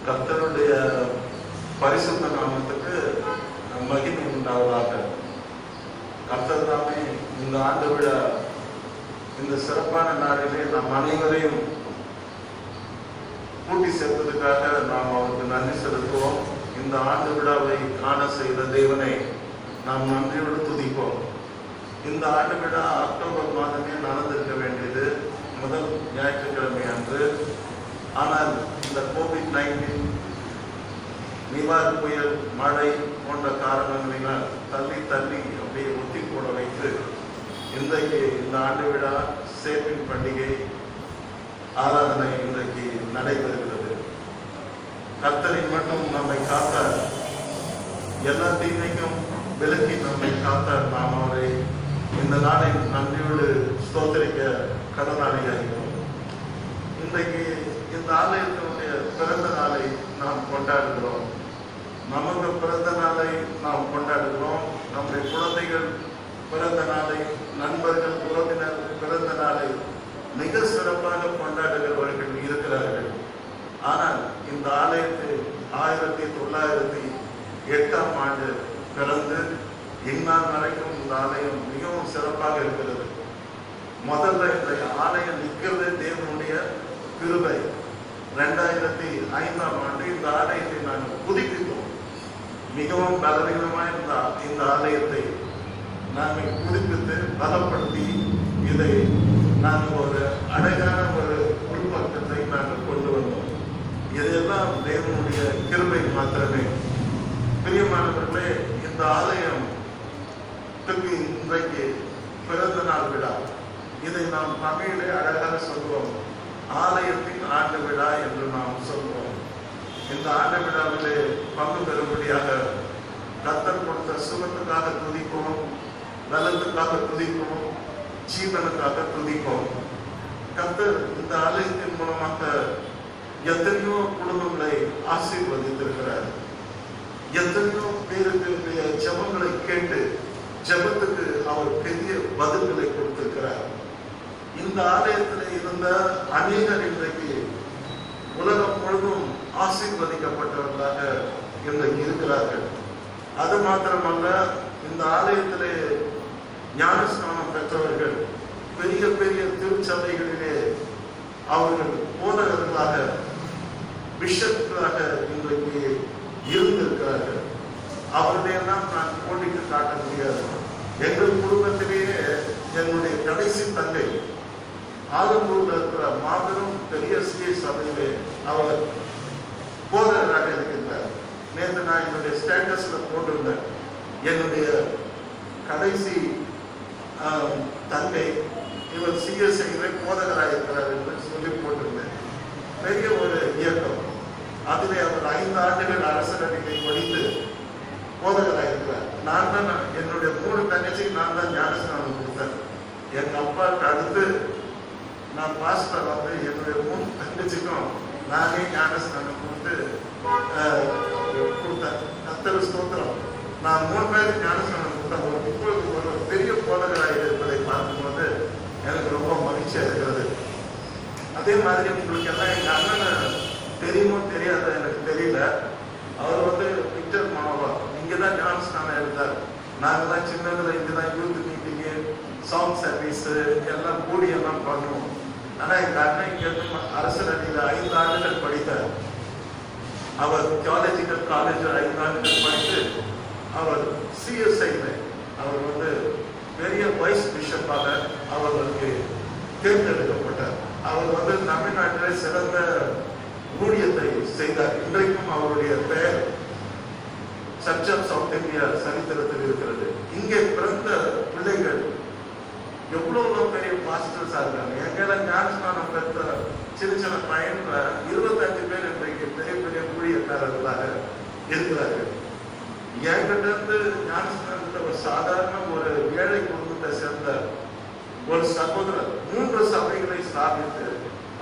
கர்த்தருடைய பரிசுத்த நாமத்துக்கு மகிமை உண்டாவதாக. கர்த்தர் தாமே இந்த ஆண்டு விழா இந்த சிறப்பான நாளிலே நாம் அனைவரையும் கூட்டி சேர்த்ததுக்காக நாம் அவருக்கு நன்றி செலுத்துவோம். இந்த ஆண்டு விழாவை காண செய்த தேவனை நாம் நன்றியோடு துதிப்போம். இந்த ஆண்டு விழா அக்டோபர் மாதமே நடந்திருக்க வேண்டியது, முதல் ஞாயிற்றுக்கிழமை அன்று. ஆனால் இந்த கோவிட்-19 நிவார் புயல், மழை போன்ற காரணங்களினால் தள்ளி அப்படியே ஒத்தி போட வைத்து இன்றைக்கு இந்த ஆண்டு விழா சேப்பின் பண்டிகை ஆராதனை இன்றைக்கு நடைபெறுகிறது. கர்த்தரின் மட்டும் நம்மை காத்த, எல்லா தீமைக்கும் விலக்கி நம்மை காத்த நாம் அவரை இந்த நாளை நன்றியோடு ஸ்தோத்திரிக்க கடனாளியாகிறோம். இன்றைக்கு இந்த ஆலயத்தினுடைய பிறந்த நாளை நாம் கொண்டாடுகிறோம். நமது பிறந்த நாளை நாம் கொண்டாடுகிறோம். நம்முடைய குழந்தைகள் பிறந்த நாளை, நண்பர்கள், உறவினர் பிறந்த நாளை மிக சிறப்பாக கொண்டாடுகிறவர்கள் இருக்கிறார்கள். ஆனால் இந்த ஆலயத்தில் 1908ஆம் ஆண்டு பிறந்து இந்நாள் வரைக்கும் இந்த ஆலயம் மிகவும் சிறப்பாக இருக்கிறது. முதல்ல இந்த ஆலயம் நிற்கிறது தேவனுடைய கிருபை. 2005ஆம் ஆண்டு இந்த ஆலயத்தை நாங்கள் புதுப்பித்தோம். மிகவும் பலவீனமாக இருந்த இந்த ஆலயத்தை நாங்கள் புதுப்பித்து பலப்படுத்தி இதை நாங்கள் ஒரு அழகான ஒரு உள்பக்கத்தை நாங்கள் கொண்டு வந்தோம். இதெல்லாம் தேவனுடைய கிருபை மாத்திரமே. பிரியமானவர்களே, இந்த ஆலயத்துக்கு இன்றைக்கு பிறந்த நாள் விழா. இதை நாம் தமிழிலே அழகாக சொல்வோம், ஆலயத்தின் ஆண்டு விழா என்று நாம் சொல்வோம். இந்த ஆண்டு விழாவிலே பங்கு பெறும்படியாக கர்த்தர் கொடுத்த சுகத்துக்காக துதிப்போம், நலத்துக்காக துதிப்போம், ஜீவனுக்காக துதிப்போம். கர்த்தர் இந்த ஆலயத்தின் மூலமாக எத்தனையோ குடும்பங்களை ஆசீர்வதித்திருக்கிறார். எத்தனையோ பேருடைய ஜெபங்களை கேட்டு ஜெபத்துக்கு அவர் பெரிய பதில்களை கொடுத்திருக்கிறார். இந்த ஆலயத்தில் இருந்த அநேகர் இன்றைக்கு உலகம் முழுவதும் ஆசீர்வதிக்கப்பட்டவர்களாக இன்றைக்கு இருக்கிறார்கள். அது மாத்திரமல்ல, இந்த ஆலயத்திலே ஞானஸ்நானம் பெற்றவர்கள் பெரிய பெரிய திருச்சபைகளிலே அவர்கள் போதகர்களாக, பிஷப்களாக இன்றைக்கு இருந்திருக்கிறார்கள். அவர்களையெல்லாம் நான் போட்டிட்டு காட்ட முடியாது. எங்கள் குடும்பத்திலேயே என்னுடைய கடைசி தங்கை ஆலம்பூர்ல இருக்கிற மாபெரும் பெரிய சபையிலே அவர் போதகராக இருக்கின்றார். நேற்று நான் என்னுடைய ஸ்டேட்டஸ்ல போட்டிருந்தேன், என்னுடைய கடைசி தங்கை இவர் சிஎஸ்ஐ போதகராக இருக்கிறார் என்று சொல்லி போட்டிருந்தேன். பெரிய ஒரு இயக்கம். அதிலே அவர் 5 ஆண்டுகள் அரசரடிக்கை படித்து போதகராக இருக்கிறார். நான் தான் என்னுடைய 3 தங்கச்சிக்கு நான் தான் ஞானஸ்நானம் கொடுத்தேன். எங்க அப்பாவுக்கு அடுத்து நான் பாஸ்டர் வந்து என்னுடைய 3 தங்கச்சிக்கும் நானே ஞானஸ்நானம் கொடுத்து கொடுத்தேன். கர்த்தர் ஸ்தோத்திரம். நான் 3 பேருக்கு ஞானஸ்நானம் கொடுத்தேன். இப்பொழுது ஒரு பெரிய போதகராக இருப்பதை பார்க்கும்போது எனக்கு ரொம்ப மகிழ்ச்சியா இருக்கிறது. அதே மாதிரி உங்களுக்கு எல்லாம் எங்க அண்ணனை தெரியுமோ தெரியாத எனக்கு தெரியல. அவர் வந்து விக்டர் மாவா இங்கதான் ஞானஸ்நானம் எடுத்தார். நாங்கள் தான் சின்னதுல இங்கதான் யூத் மீட்டிங்கு, சாங் சர்வீஸ் எல்லாம் கூடி எல்லாம் பண்ணுவோம். ஆனா எங்க அண்ணன் இங்க அரசரடியில 5 ஆண்டுகள் படித்தார். அவர் தியாலஜிக்கல் காலேஜில் 5 ஆண்டுகள் படித்து அவர் சிஎஸ்ஐல அவர் வந்து பெரிய வைஸ் பிஷப்பாக அவர்களுக்கு தேர்ந்தெடுக்கப்பட்டார். அவர் வந்து தமிழ்நாட்டில் சிறந்த ஊழியத்தை செய்தார். இன்றைக்கும் அவருடைய பெயர் சர்ச் ஆஃப் சவுத் இந்தியா சரித்திரத்தில் இருக்கிறது. இங்கே பிறந்த பிள்ளைகள் எவ்வளவு பெரிய பாஸ்டர்ஸா இருக்காங்க. எங்கெல்லாம் ஞானஸ்நானம் பெற்ற சின்ன சின்ன பையன் 25 பேர் இன்றைக்கு பெரிய பெரிய ஊழியக்காரர்களாக இருக்கிறார்கள். என்கிட்ட இருந்து ஞானஸ்நானத்தை ஒரு சாதாரண ஒரு ஏழை குடும்பத்தை சேர்ந்த ஒரு சகோதரர் 3 சபைகளை ஸ்தாபித்து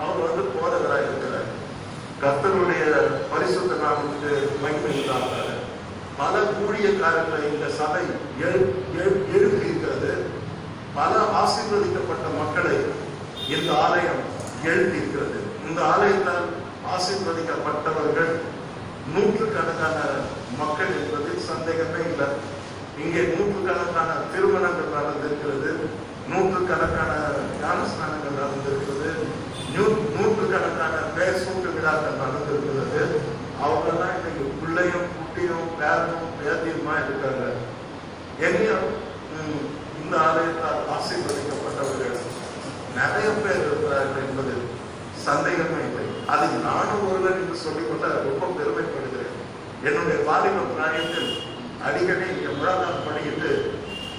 அவர் வந்து போதகராக இருக்கிறார். கர்த்தருடைய பரிசுத்த நாமத்துக்கு மகிமை உண்டாகிறார். பல ஊழியக்காரர்களை இந்த சபை எழுப்பி இருக்கிறது. பல ஆசீர்வதிக்கப்பட்ட மக்களை இந்த ஆலயம் எழுப்பி இருக்கிறது. இந்த ஆலயத்தால் ஆசீர்வதிக்கப்பட்டவர்கள் நூற்றுக்கணக்கான மக்கள் என்பதில் சந்தேகமே இல்லை. இங்கே நூற்றுக்கணக்கான திருமணங்கள் நடந்திருக்கிறது, நூற்றுக்கணக்கான ஞானஸ்நானங்கள் நடந்திருக்கிறது, நூற்றுக்கணக்கான பெயர் சூட்டு விழாக்கள் நடந்திருக்கிறது. அவங்கெல்லாம் இன்னைக்கு பிள்ளையும் குட்டியும் பேரனும் பேத்தியுமா இருக்காங்க. எங்கேயும் இந்த ஆலயத்தால் ஆசீர்வதிக்கப்பட்டவர்கள் நிறைய பேர் இருக்கிறார்கள் என்பது சந்தேகமே இல்லை. அதில் நானும் ஒருவர் என்று சொல்லிக்கொள்ள ரொம்ப பெருமைப்படுகிறேன். என்னுடைய வாலிப பிராயத்தில் அடிக்கடி இங்கே முழங்கால் படிக்கிட்டு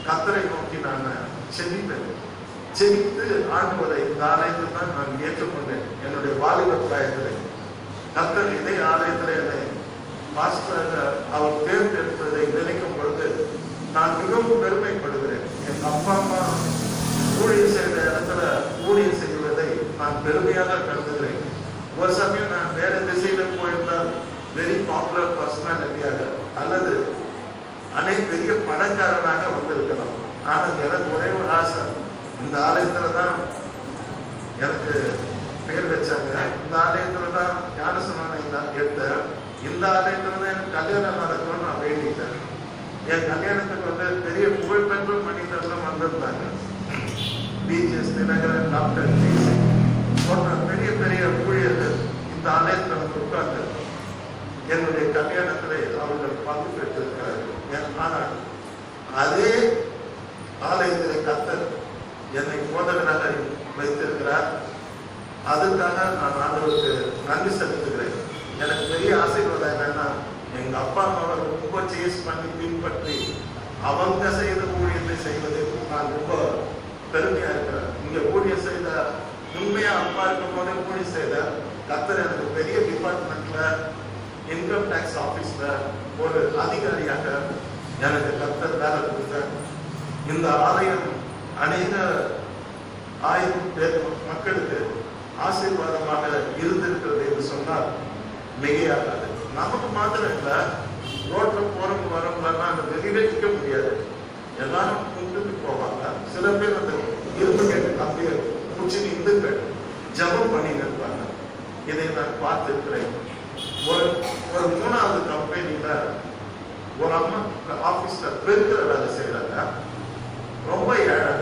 கர்த்தரை நோக்கி நான் செபிப்பேன். செபித்து ஆண்டுவதை இந்த ஆலயத்தில் தான் நான் ஏற்றுக்கொண்டேன். என்னுடைய வாலிப பிராயத்தில் கர்த்தர் இதே ஆலயத்தில் என்னை பாஸ்டராக அவர் தேர்ந்தெடுப்பதை நினைக்கும் பொழுது நான் மிகவும் பெருமைப்படுகிறேன். என் அப்பா அம்மா ஊழியர் செய்த இடத்துல ஊழியர் செய்வதை நான் பெருமையாக கருதுகிறேன். ஒரு சமயம் நான் வேற திசையில போயிருந்தால் வெரி பாப்புலர் பர்சனாலிட்டியாக அல்லது அனைத்து பெரிய பணக்காரனாக வந்திருக்கலாம். ஆனால் எனக்கு ஒரே ஒரு ஆசை, இந்த ஆலயத்துல தான் எனக்கு பேர் வச்சாங்க, இந்த ஆலயத்துல தான் ஞானஸ்நானம் எடுத்தேன், இந்த ஆலயத்துல தான் எனக்கு கல்யாணம் நடக்கணும்னு நான் வேண்டிட்டேன். என் கல்யாணத்துக்கு பெரிய புகழ்பெற்ற மனிதர்கள் வந்திருந்தாங்க. பிஜிஎஸ் தினகரன், டாக்டர் போன்ற பெரிய பெரிய ஊழியர்கள் இந்த ஆலயத்தில் உட்கார்ந்து என்னுடைய கல்யாணத்திலே அவர்கள் பங்கு பெற்றிருக்கிறார்கள். ஆனால் அதே ஆலயத்திலே கர்த்தர் என்னை போதகராக வைத்திருக்கிறார். அதுக்காக நான் ஆண்டவருக்கு நன்றி செலுத்துகிறேன். எனக்கு பெரிய ஆசீர்வாதம் என்னன்னா, எங்க அப்பா அம்மாவை ரொம்ப சேஸ் பண்ணி பின்பற்றி அவங்க செய்த ஊழியத்தை செய்வதற்கு நான் ரொம்ப பெருமையா இருக்கிறேன். இங்க ஊழியர் செய்த உண்மையா அப்பா இருக்கும் போதே ஊழியர் செய்த கர்த்தர் எனக்கு பெரிய டிபார்ட்மெண்ட்ல இன்கம் டாக்ஸ் ஆபீஸ்ல ஒரு அதிகாரியாக எனக்கு கர்த்தர் வேலை கொடுத்தார். இந்த ஆலயம் அநேக 1000 பேர் மக்களுக்கு ஆசீர்வாதமாக இருந்திருக்கிறது என்று சொன்னால் மிகையாகாது. நமக்கு மாத்திரம் இல்லை, ரோட்ல போறவங்க வரவங்களா அந்த வெளியில நிற்க முடியாது. எல்லாரும் கும்பிட்டு போவாங்க. சில பேர் அந்த இரும்பு கேட்டு கம்பியை குச்சி இந்துக்கள் ஜபம் பண்ணி நிற்பாங்க. இதை நான் பார்த்திருக்கிறேன். ஒரு 3வது கம்பெனியில ஒரு அம்மா ஆபீஸ்ல பெருக்கிற வேலை செய்யறாங்க. ரொம்ப ஏழை,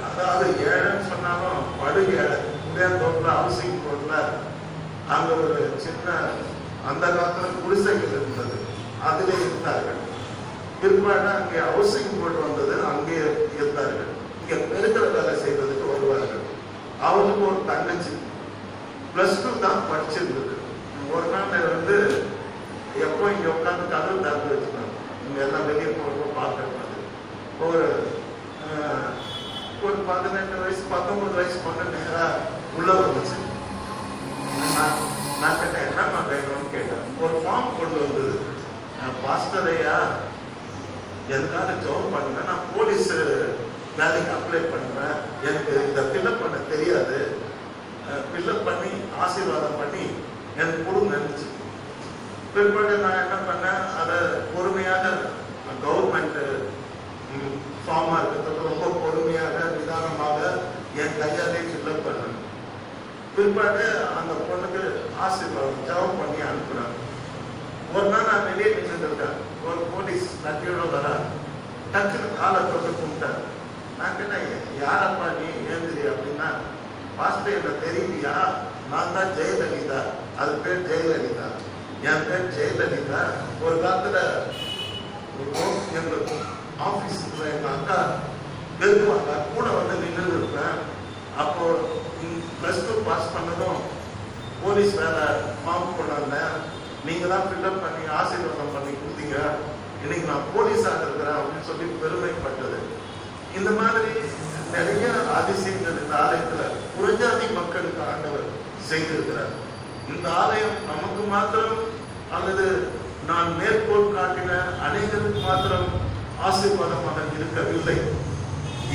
அதாவது ஏழைன்னு சொன்னாலும் படு ஏழை. தோட்டல ஹவுசிங் போர்ட்ல அங்க ஒரு சின்ன அந்த காலத்துல குடிசைகள் இருந்தது, அதிலே இருந்தார்கள். பிற்பாடு அங்கே ஹவுசிங் போர்டு வந்தது, அங்கே இருந்தார்கள். இங்க பெருக்கிற வேலை செய்வதற்கு வருவார்கள். அவருக்கு ஒரு தங்கச்சி +2 தான் படிச்சிருந்தது. ஒரு நாள் எப்போ இங்க உட்காந்து கதவு திறந்து வச்சுக்கணும், இங்க எல்லாம் வெளியே போறப்போ பார்க்கறது. ஒரு 18 வயசு 19 வயசு பொண்ணு நேரா உள்ள வந்துச்சு. நான் கேட்டேன், என்னம்மா வேணும்னு கேட்டேன். ஒரு ஃபார்ம் கொண்டு வந்தது. பாஸ்டர் ஐயா, எதுக்காக ஜாப் பண்ணுங்க, நான் போலீஸ் வேலைக்கு அப்ளை பண்ணுவேன், எனக்கு இதை ஃபில்அப் பண்ண தெரியாது, ஃபில்அப் பண்ணி ஆசீர்வாதம் பண்ணி எனக்கு கொடுங்க இருந்துச்சு. பிற்பாடு நான் என்ன பண்ணேன், அதை பொறுமையாக கவர்மெண்ட் ஃபார்மா இருக்கிறது ரொம்ப பொறுமையாக நிதானமாக என் கையாலே ஃபில்அப் பண்ணேன். பிற்பாடு அந்த பொண்ணுக்கு ஆசீர்வாதம் ஜபம் பண்ணி அனுப்புறாங்க. ஒரு நாள் நான் வெளியே நின்றுட்டு இருக்கேன். ஒரு போலீஸ் நன்றியோட வர டக்குன்னு காலை தொட்டு கும்பிட்டார். நான் கேட்டேன், யாரப்பா நீ ஏந்திரி அப்படின்னா, பாஸ்டர் என்ன தெரியலையா, நான் தான் ஜெயலலிதா, அது பேர் ஜெயலலிதா, என் பேர் ஜெயலலிதா. ஒரு காலத்துல எங்க ஆபீஸ்ல எங்க அக்கா பெருக்குவாங்க, கூட நின்று இருப்பேன். அப்போ +2 பாஸ் பண்ணதும் போலீஸ் வேலை ஃபார்ம் கொண்டாந்தேன், நீங்க தான் ஃபில்அப் பண்ணி ஆசீர்வாதம் பண்ணி கொடுத்தீங்க, இன்னைக்கு நான் போலீஸாக இருக்கிறேன் அப்படின்னு சொல்லி பெருமைப்பட்டது. இந்த மாதிரி நிறைய அதிசயங்கள் இந்த ஆலயத்துல புறஜாதி மக்களுக்கு ஆண்டவர் செய்திருக்கிறார். இந்த ஆலயம் நமக்கு மாத்திரம் அல்லது நான் மேற்கோள் காட்டின அனைவருக்கு மாத்திரம் ஆசீர்வாதமாக இருக்கவில்லை.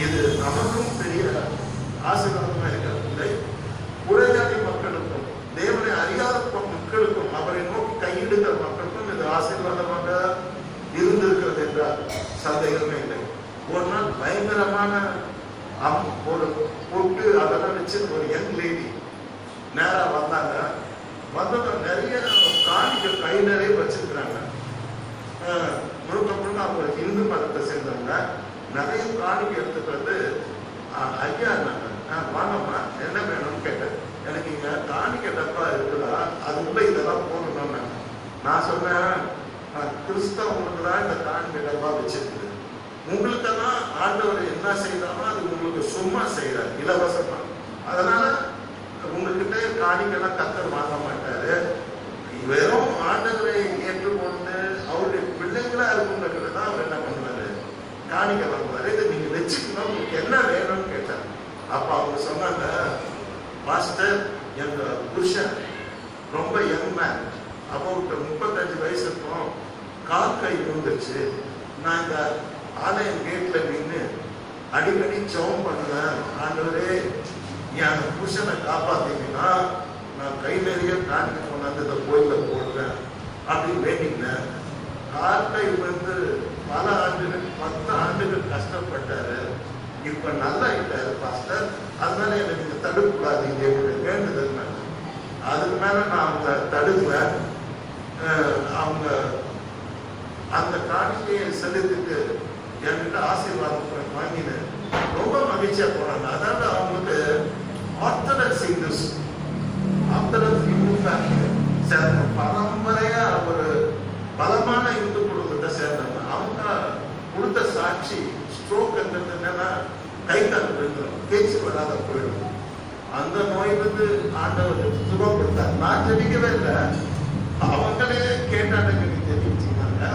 இது நமக்கும் பெரிய ஆசீர்வாதமாக இருக்கவில்லை. புறஜாதி மக்களுக்கும் தேவனை அறியாத மக்களுக்கும் அவரை நோக்கி கையிடுகிற மக்களுக்கும் இது ஆசீர்வாதமாக இருந்திருக்கிறது என்றால் சந்தேகமே இல்லை. ஒரு நாள் பயங்கரமான ஒரு பொட்டு அதெல்லாம் வச்சு ஒரு யங் லேடி நேரா வந்தாங்க. வந்ததும் நிறைய காணிகள் கை நிறைய வச்சிருக்கிறாங்க. முழுக்க முழுக்க அவங்க இந்து மதத்தை சேர்ந்தவங்க. நிறைய காணிக்கை எடுத்துட்டு வந்து ஐயா வாங்கம்மா என்ன வேணும்னு கேட்டேன். எனக்கு இங்க காணிக்கை டப்பா இருக்குதா, அது உள்ள இதெல்லாம் போடணும்னு. நான் சொன்னேன், கிறிஸ்தவங்களுக்கு தான் இந்த காணிக்கை டப்பா வச்சிருக்கு. உங்களுக்கெல்லாம் ஆண்டவர் என்ன செய்யறாலும் அது உங்களுக்கு சும்மா செய்யறாரு, இலவசமா. அதனால உங்ககிட்ட காணிக்கெல்லாம் கர்த்தர் வாங்க மாட்டாரு. வெறும் ஆண்டவரை ஏற்றுக்கொண்டு அவருடைய பிள்ளைங்களா இருக்குங்கிறது தான் அவர் என்ன பண்ணுவாரு, காணிக்கை வாங்குவாரு. இதை நீங்க வச்சுக்கணும், உங்களுக்கு என்ன வேணும்னு கேட்டார். அப்ப அவங்க சொன்னாங்க, மாஸ்டர் எங்க புருஷன் ரொம்ப யங் மேன், அபவுட் 35 வயசு இருக்கும், கால் கை விழுந்துருச்சு. நான் இந்த ஆலயம் கேட்ல நின்று அடிக்கடி ஜெபம் பண்ணுவேன், ஆண்டவரே என் புருஷனை காப்பாத்தீங்கன்னா நான் கை நிறைய காணிக்கை கொண்டாந்து இந்த கோயில போடுறேன் அப்படின்னு வேண்டினேன். காக்கை வந்து பல ஆண்டுகள் 10 ஆண்டுகள் கஷ்டப்பட்டாரு, இப்ப நல்லா இருக்காரு பாஸ்டர், அதனால எனக்கு தடுக்கூடாது, இது என்னுடைய வேண்டுதல். அதுக்கு மேல நான் அவங்க தடுக்கிறேன். அவங்க அந்த காணிக்கையை செலுத்திட்டு என்கிட்ட ஆசீர்வாதம் வாங்கினு ரொம்ப மகிழ்ச்சியா போறாங்க. அதாவது அவங்களுக்கு orthodox Hindus, orthodox Hindu family சேர்ந்த பரம்பரையா ஒரு பலமான இந்து குடும்பத்தை சேர்ந்தாங்க. அவங்க கொடுத்த சாட்சி ஸ்ட்ரோக் என்னன்னா கை கால் விழுந்துடும், பேச்சு வராத போயிடும். அந்த நோயிலிருந்து ஆண்டவர் சுகம் கொடுத்தார். நான் ஜெபிக்கவே இல்லை, அவங்களே கேட்டாங்க தெரிவிச்சுனாங்க,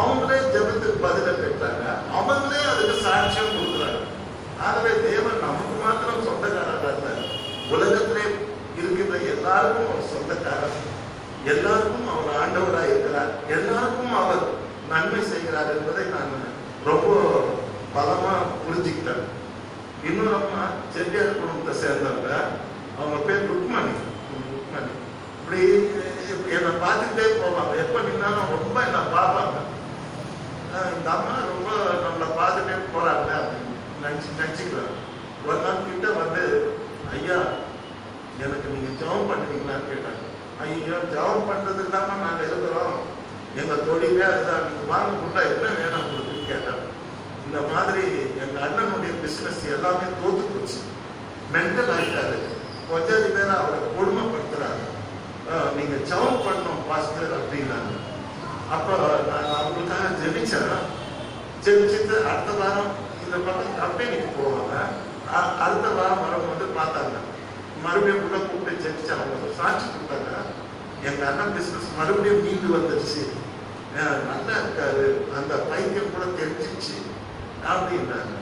அவங்களே ஜெபத்துக்கு பதில பெற்றாங்க, அவங்களே அதுக்கு சாட்சியம் கொடுக்குறாங்க. ஆகவே தேவன் நமக்கு மாத்திரம் சொந்தக்காரர், உலகத்திலே இருக்கின்ற எல்லாருக்கும் அவர் சொந்தக்காரர், எல்லாருக்கும் அவர் ஆண்டவராக இருக்கிறார், எல்லாருக்கும் அவர் நன்மை செய்கிறார் என்பதை நான் ரொம்ப பலமா புரிஞ்சுக்கிட்டேன். இன்னொரு அம்மா செட்டியார் குடும்பத்தை சேர்ந்தவங்க, அவங்க பேர் ருக்மணி. இப்படி என்னை பார்த்துட்டே போவாங்க, எப்ப நின்னாலும் ரொம்ப என்ன பார்ப்பாங்க. இந்த அம்மா ரொம்ப நம்மளை பார்த்துட்டே போறாங்க அப்படின்னு நினைச்சுக்கிறேன். ஒரு நாள் கிட்ட வந்து, ஐயா எனக்கு நீங்க ஜெபம் பண்ணுவீங்களான்னு கேட்டாங்க. ஐயோ ஜெபம் பண்றதுக்கு தான் நாங்க இருக்கிறோம், எங்க தொழிலே அதுதான், நீங்க வாங்க முட்டா என்ன வேணும் உங்களுக்கு கேட்டாங்க. இந்த மாதிரி எங்க அண்ணனுடைய பிசினஸ் எல்லாமே தோத்து போச்சு, மென்டல் ஆகிட்டாரு, கொஞ்சம் பேர் அவரை கொடுமைப்படுத்துறாரு, நீங்க ஜெபம் பண்ணணும் பாஸ்டர் அப்படின்னாங்க. அப்போ நான் அவங்களுக்காக ஜெபிச்சேன். ஜெபிச்சுட்டு அடுத்த வாரம் இந்த பக்கம் கம்பெனிக்கு போவாங்க. அடுத்த வாரம் வரும்போது பார்த்தாங்க, மறுபடியும் உள்ள கூப்பிட்டு ஜெபிச்சு அவங்க சாட்சி கொடுத்தாங்க. எங்க அண்ணன் பிசினஸ் மறுபடியும் மீண்டு வந்துருச்சு, நல்லா இருக்காரு, அந்த பைத்தியம் கூட தெரிஞ்சிச்சு அப்படின்னாங்க.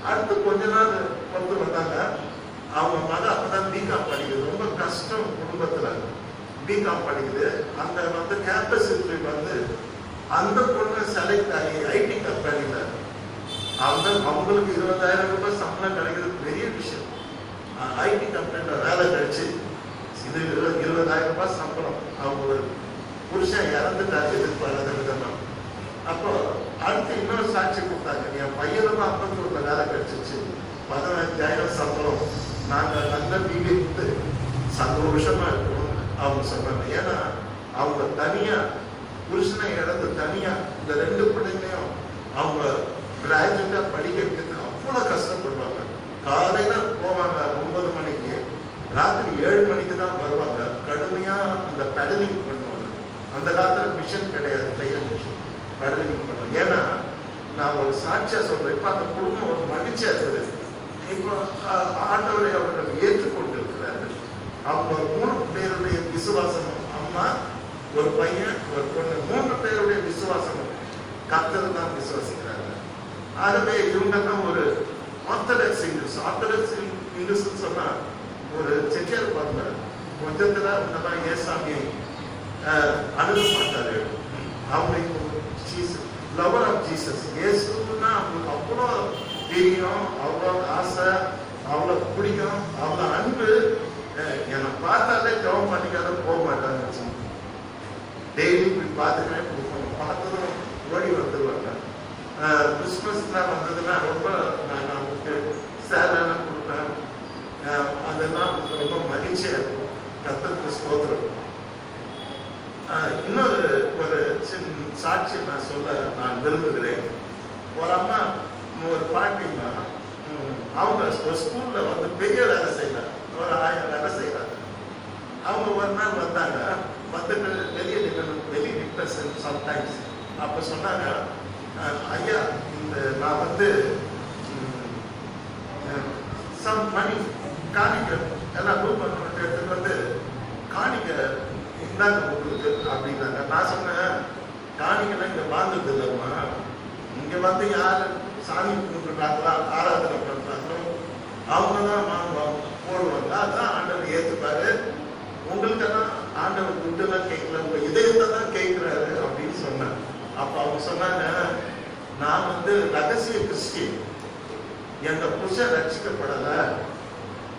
அடுத்து கொஞ்ச நாள் கொண்டு வந்தாங்க. அவங்க மகன் அப்பதான் பிகாம் படிக்குது, ரொம்ப கஷ்டம் குடும்பத்துல, பிகாம் படிக்குது. அந்த வந்து கேம்பஸ் இன்டர்வியூ வந்து அந்த பொண்ணு செலக்ட் ஆகி ஐடி கம்பெனியில அவங்களுக்கு 20,000 ரூபாய் சம்பளம் கிடைக்கிறது பெரிய விஷயம். ஐடி கம்பெனியில வேலை கிடைச்சு இது 20,000 ரூபாய் சம்பளம். அவங்க புருஷன் இறந்துட்டாரு எதிர்பாராத விதமா. அப்போ அடுத்து இன்னொரு சாட்சி கொடுத்தாங்க, என் பையனும் 51 வேலை கிடைச்சிச்சு, 15,000 சம்பளம், நாங்க நல்ல வீடு இருந்து சந்தோஷமா இருக்கணும் அவங்க சொன்னாங்க. ஏன்னா அவங்க தனியா புருஷனை இழந்து தனியா இந்த 2 பிள்ளைங்களையும் அவங்க கிராஜுவேட்டா படிக்க வைக்கிறது அவ்வளவு கஷ்டப்படுவாங்க. காலையில போவாங்க 9 மணிக்கு, ராத்திரி 7 மணிக்கு தான் வருவாங்க. கடுமையா அந்த பெடலிங் பண்ணுவாங்க. அந்த காலத்துல மிஷின் கிடையாது, தையல் மிஷின், பெடலிங் பண்ணுவாங்க. ஏன்னா நான் ஒரு சாட்சியா சொல்றேன், இப்ப அந்த குடும்பம் ஒரு மகிழ்ச்சியா இருக்குது. இப்போ ஆண்டவரை அவர்கள் ஏற்றுக்கொண்டு இருக்கிறார்கள். அவங்க 3 பேருடைய விசுவாசமும், அம்மா, ஒரு பையன், ஒரு பொண்ணு, 3 பேருடைய விசுவாசமும் கர்த்தர் தான் விசுவாசிக்கிறாங்க. ஆகவே இவங்க தான் ஒரு ஆர்த்தடாக்ஸ் இந்துஸ். ஆர்த்தடாக்ஸ் இந்துஸ் சொன்னா ஒரு செட்டியார் பாருங்க, கொஞ்சத்துல அவங்கதான் ஏசாமியை அணுக மாட்டாரு. அவங்க லவர் ஆஃப் ஜீசஸ், இயேசுன்னா அவங்களுக்கு அவ்வளோ தெரியும், அவ்வளோ ஆசை, அவ்வளோ பிடிக்கும், அவ்வளோ அன்பு. என்னை பார்த்தாலே ஜெபம் பண்ணிக்காத போக மாட்டாங்க. டெய்லி போய் பார்த்துக்கிறேன், கொடுக்கணும், பார்த்ததும் ஓடி வந்துடுவாங்க. கிறிஸ்துமஸ்லாம் வந்ததுன்னா ரொம்ப நான் அவங்களுக்கு சேலெல்லாம் கொடுப்பேன். அதெல்லாம் ரொம்ப மகிழ்ச்சியா இருக்கும். கர்த்தருக்கு ஸ்தோத்திரம். சாட்சியை நான் சொல்ல நான் விரும்புகிறேன். ஒரு அம்மா, ஒரு பாட்டிமா, அவங்க ஒரு ஸ்கூல்ல வந்து பெரிய வேலை செய்யறாங்க, ஒரு 1000 வேலை செய்யறாங்க. அவங்க ஒரு நாள் வந்தாங்க, வந்துட்டு வெளியே நின்று சம்டைம்ஸ் அப்ப சொன்னாங்க, ஐயா இந்த நான் வந்து சம் மணி காணிக்க எல்லாம் ரூம் எடுத்துட்டு வந்து காணிக்க இந்தாங்க உங்களுக்கு அப்படின்னாங்க. நான் சொன்னேன், காணிக்கெல்லாம் இங்க வாங்குறது இல்லைம்மா, இங்க வந்து யாரு சாமி கும்பிடுறாங்களா ஆராதனை பண்றாங்களோ அவங்க தான் வாங்குவாங்க போடுவாங்க, அதான் ஆண்டவர் ஏத்துப்பாரு. உங்களுக்கெல்லாம் ஆண்டவர் துட்டெல்லாம் கேட்கல, உங்க இதயத்தை தான் கேட்கிறாரு அப்படின்னு சொன்னேன். அப்ப அவங்க சொன்னாங்க, நான் வந்து ரகசிய கிறிஸ்டியன், எங்க புருஷன் ரட்சிக்கப்படல,